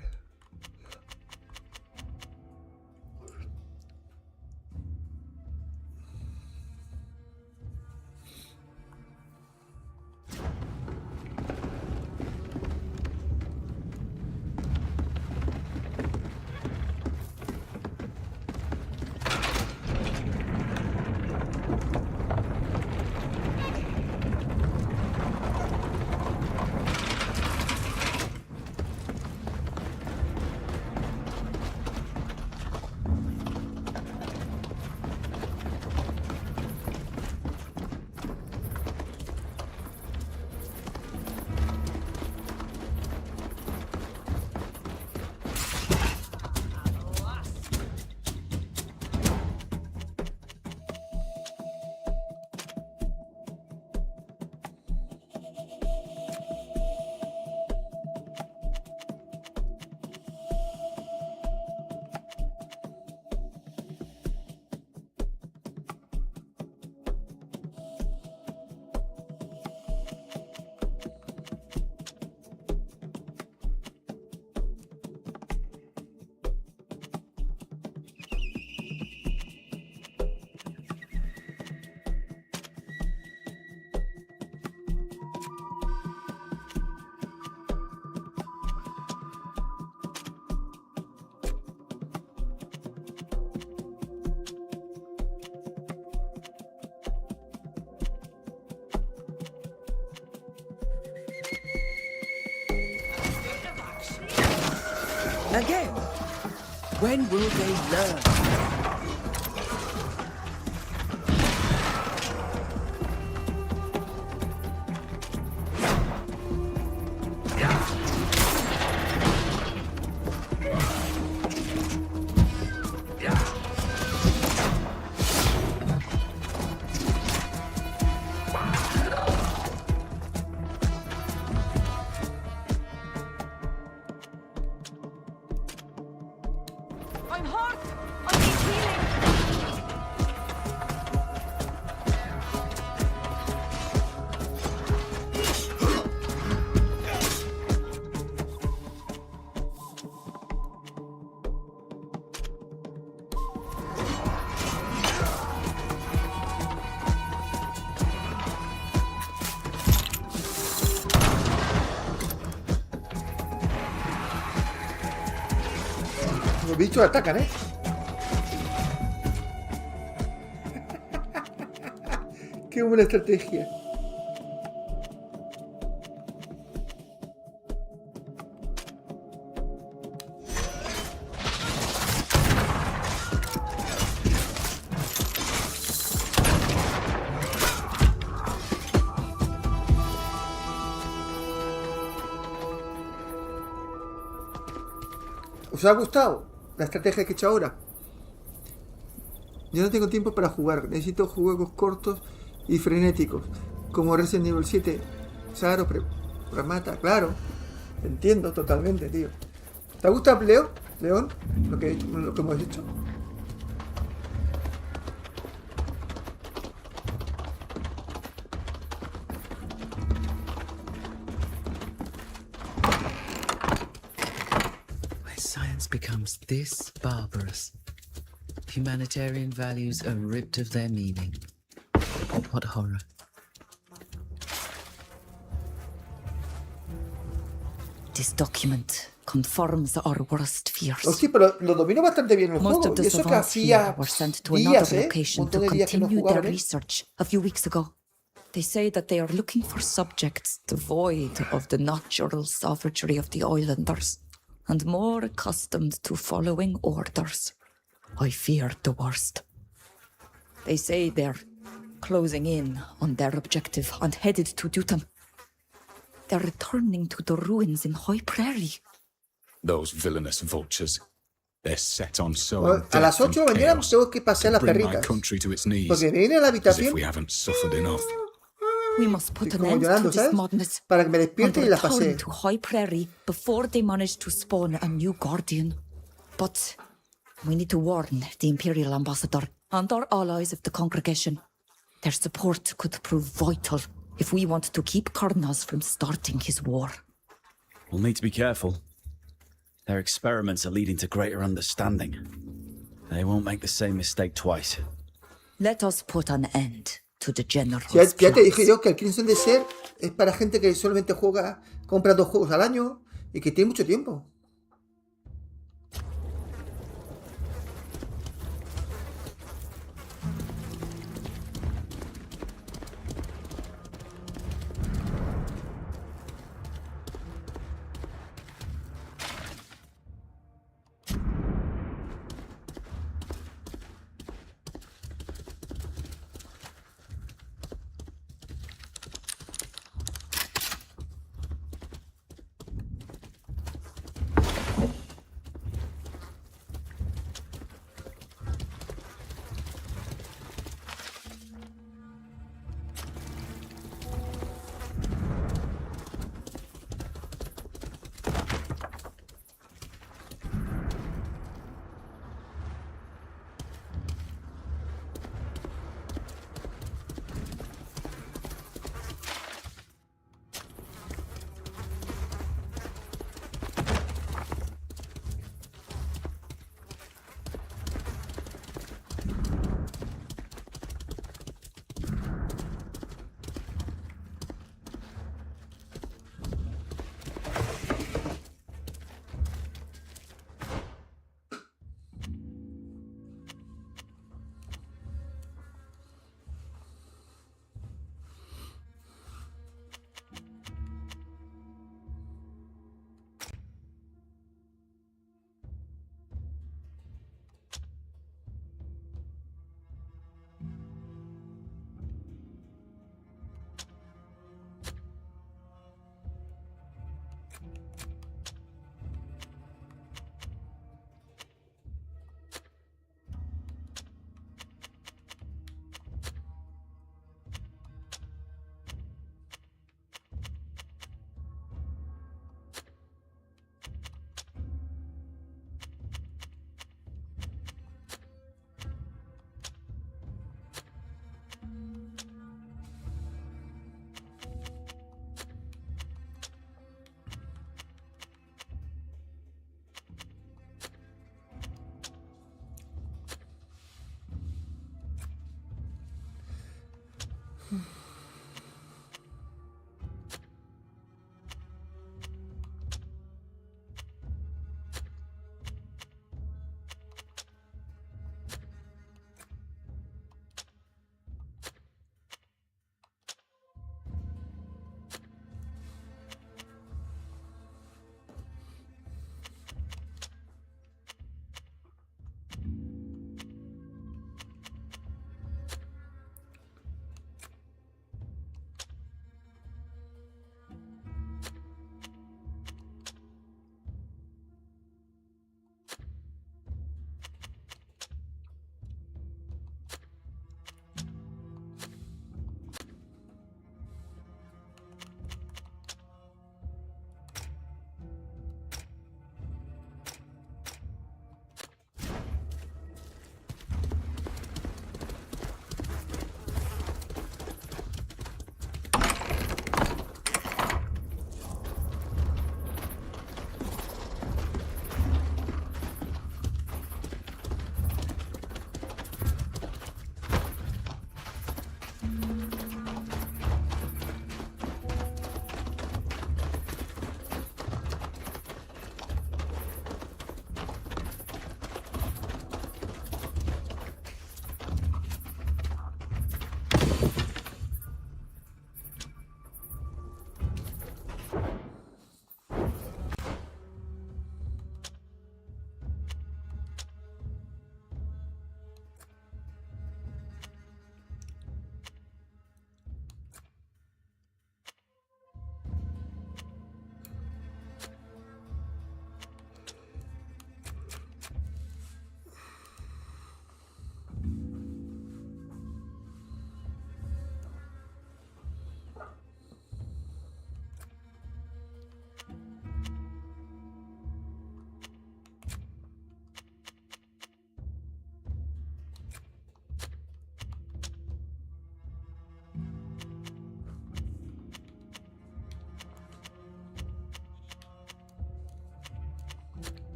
Again? When will they learn? I'm hurt! I need healing! Los bichos atacan, ¿eh? Qué buena estrategia. ¿Os ha gustado la estrategia que he hecho ahora? Yo no tengo tiempo para jugar. Necesito juegos cortos y frenéticos, como Resident Evil 7. Claro, mata, claro. Entiendo totalmente, tío. ¿Te gusta, León? Lo que hemos hecho. Science becomes this barbarous. Humanitarian values are ripped of their meaning. What horror. This document confirms our worst fears. Hostia, pero lo domino bastante bien el Most juego. of the Y eso que savants hacía here were sent to días, another location to montón de días que no continue their jugaban, research a few weeks ago. They say that they are looking for subjects devoid of the natural savagery of the islanders and more accustomed to following orders. I fear the worst. They say they're closing in on their objective and headed to Dutam. They're returning to the ruins in High Prairie. Those villainous vultures. They're set on sowing A las 8 de la mañana tengo que pasear las bring my perritas. country to its knees, Porque me viene a la as if habitación we haven't suffered enough. We must put an como end llorando, to this ¿sabes? madness Para que me and despierte y la return pasee. to High Prairie before they manage to spawn a new guardian. But we need to warn the Imperial Ambassador and our allies of the congregation. Their support could prove vital if we want to keep Karnaz from starting his war. We'll need to be careful. Their experiments are leading to greater understanding. They won't make the same mistake twice. Let us put an end to the general's Ya te dije plans. yo que el Crimson Desert es para gente que solamente compra 2 juegos al año y que tiene mucho tiempo.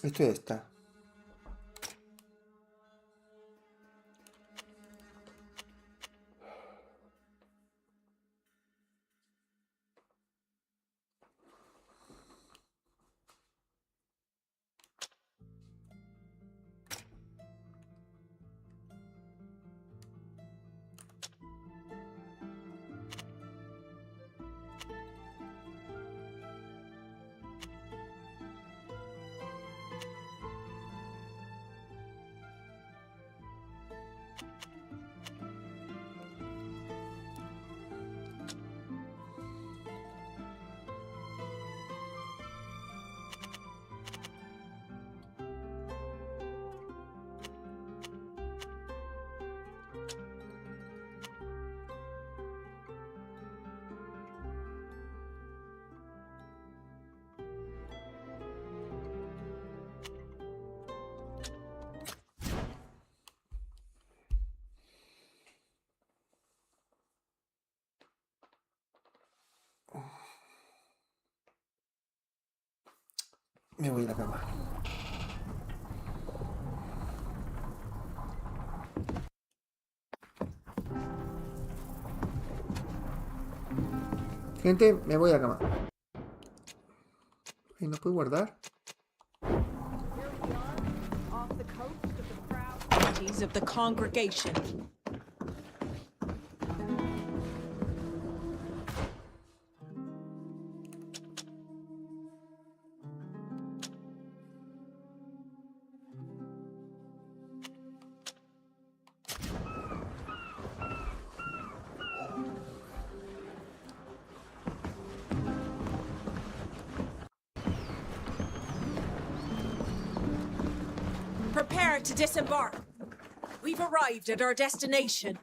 Esto ya está. Me voy a la cama. Gente, me voy a la cama. ¿Y no puedo guardar? Of the congregation. to disembark. We've arrived at our destination.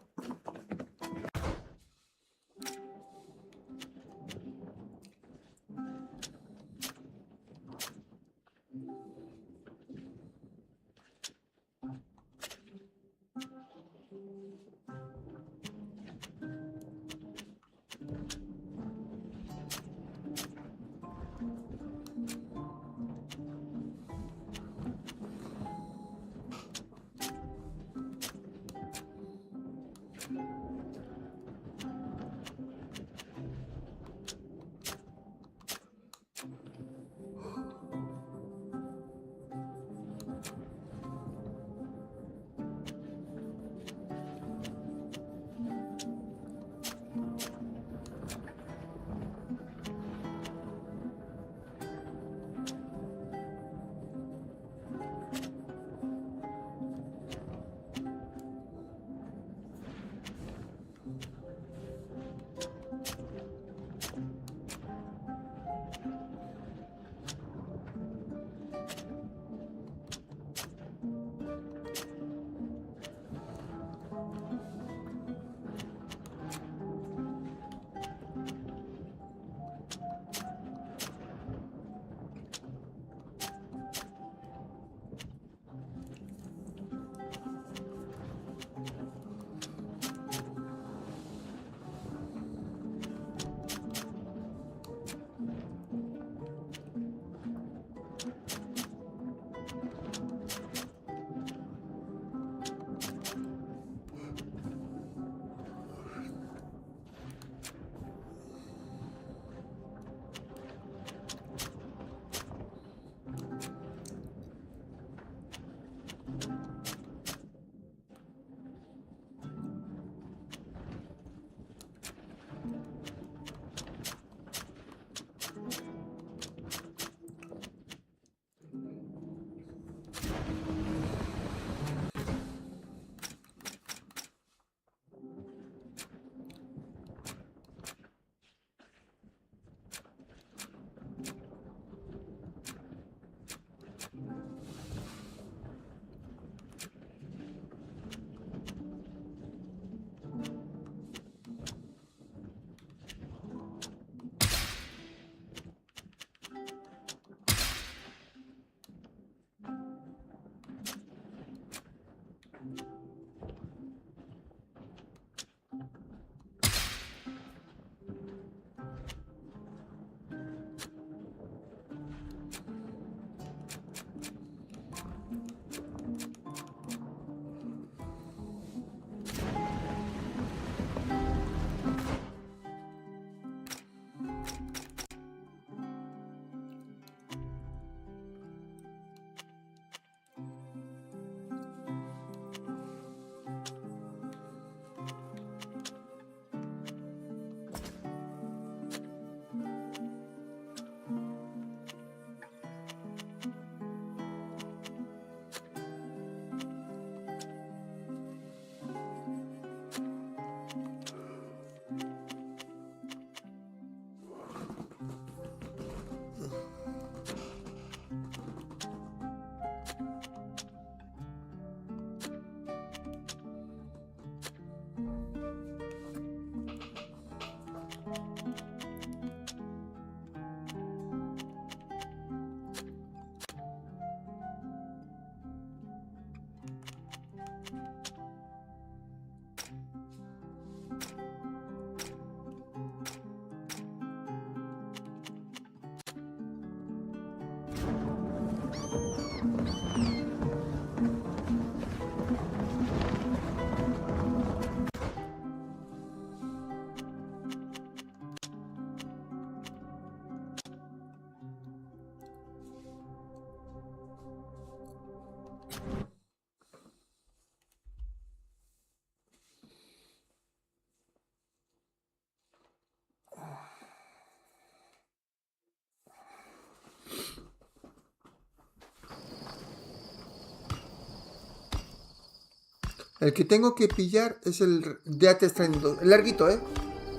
El que tengo que pillar es el Death Stranding. El larguito, ¿eh?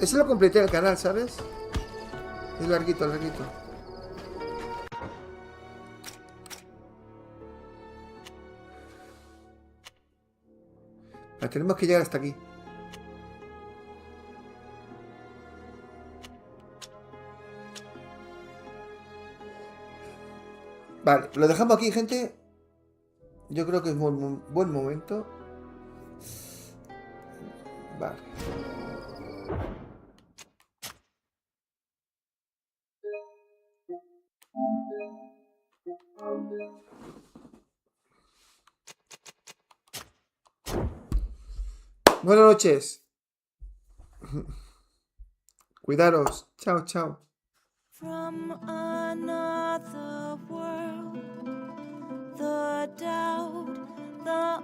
Ese lo completé en el canal, ¿sabes? Es larguito, larguito. Tenemos que llegar hasta aquí. Vale, lo dejamos aquí, gente. Yo creo que es un buen momento. Vale. Buenas noches. Cuidaros. Chao, chao. From another world, the doubt, the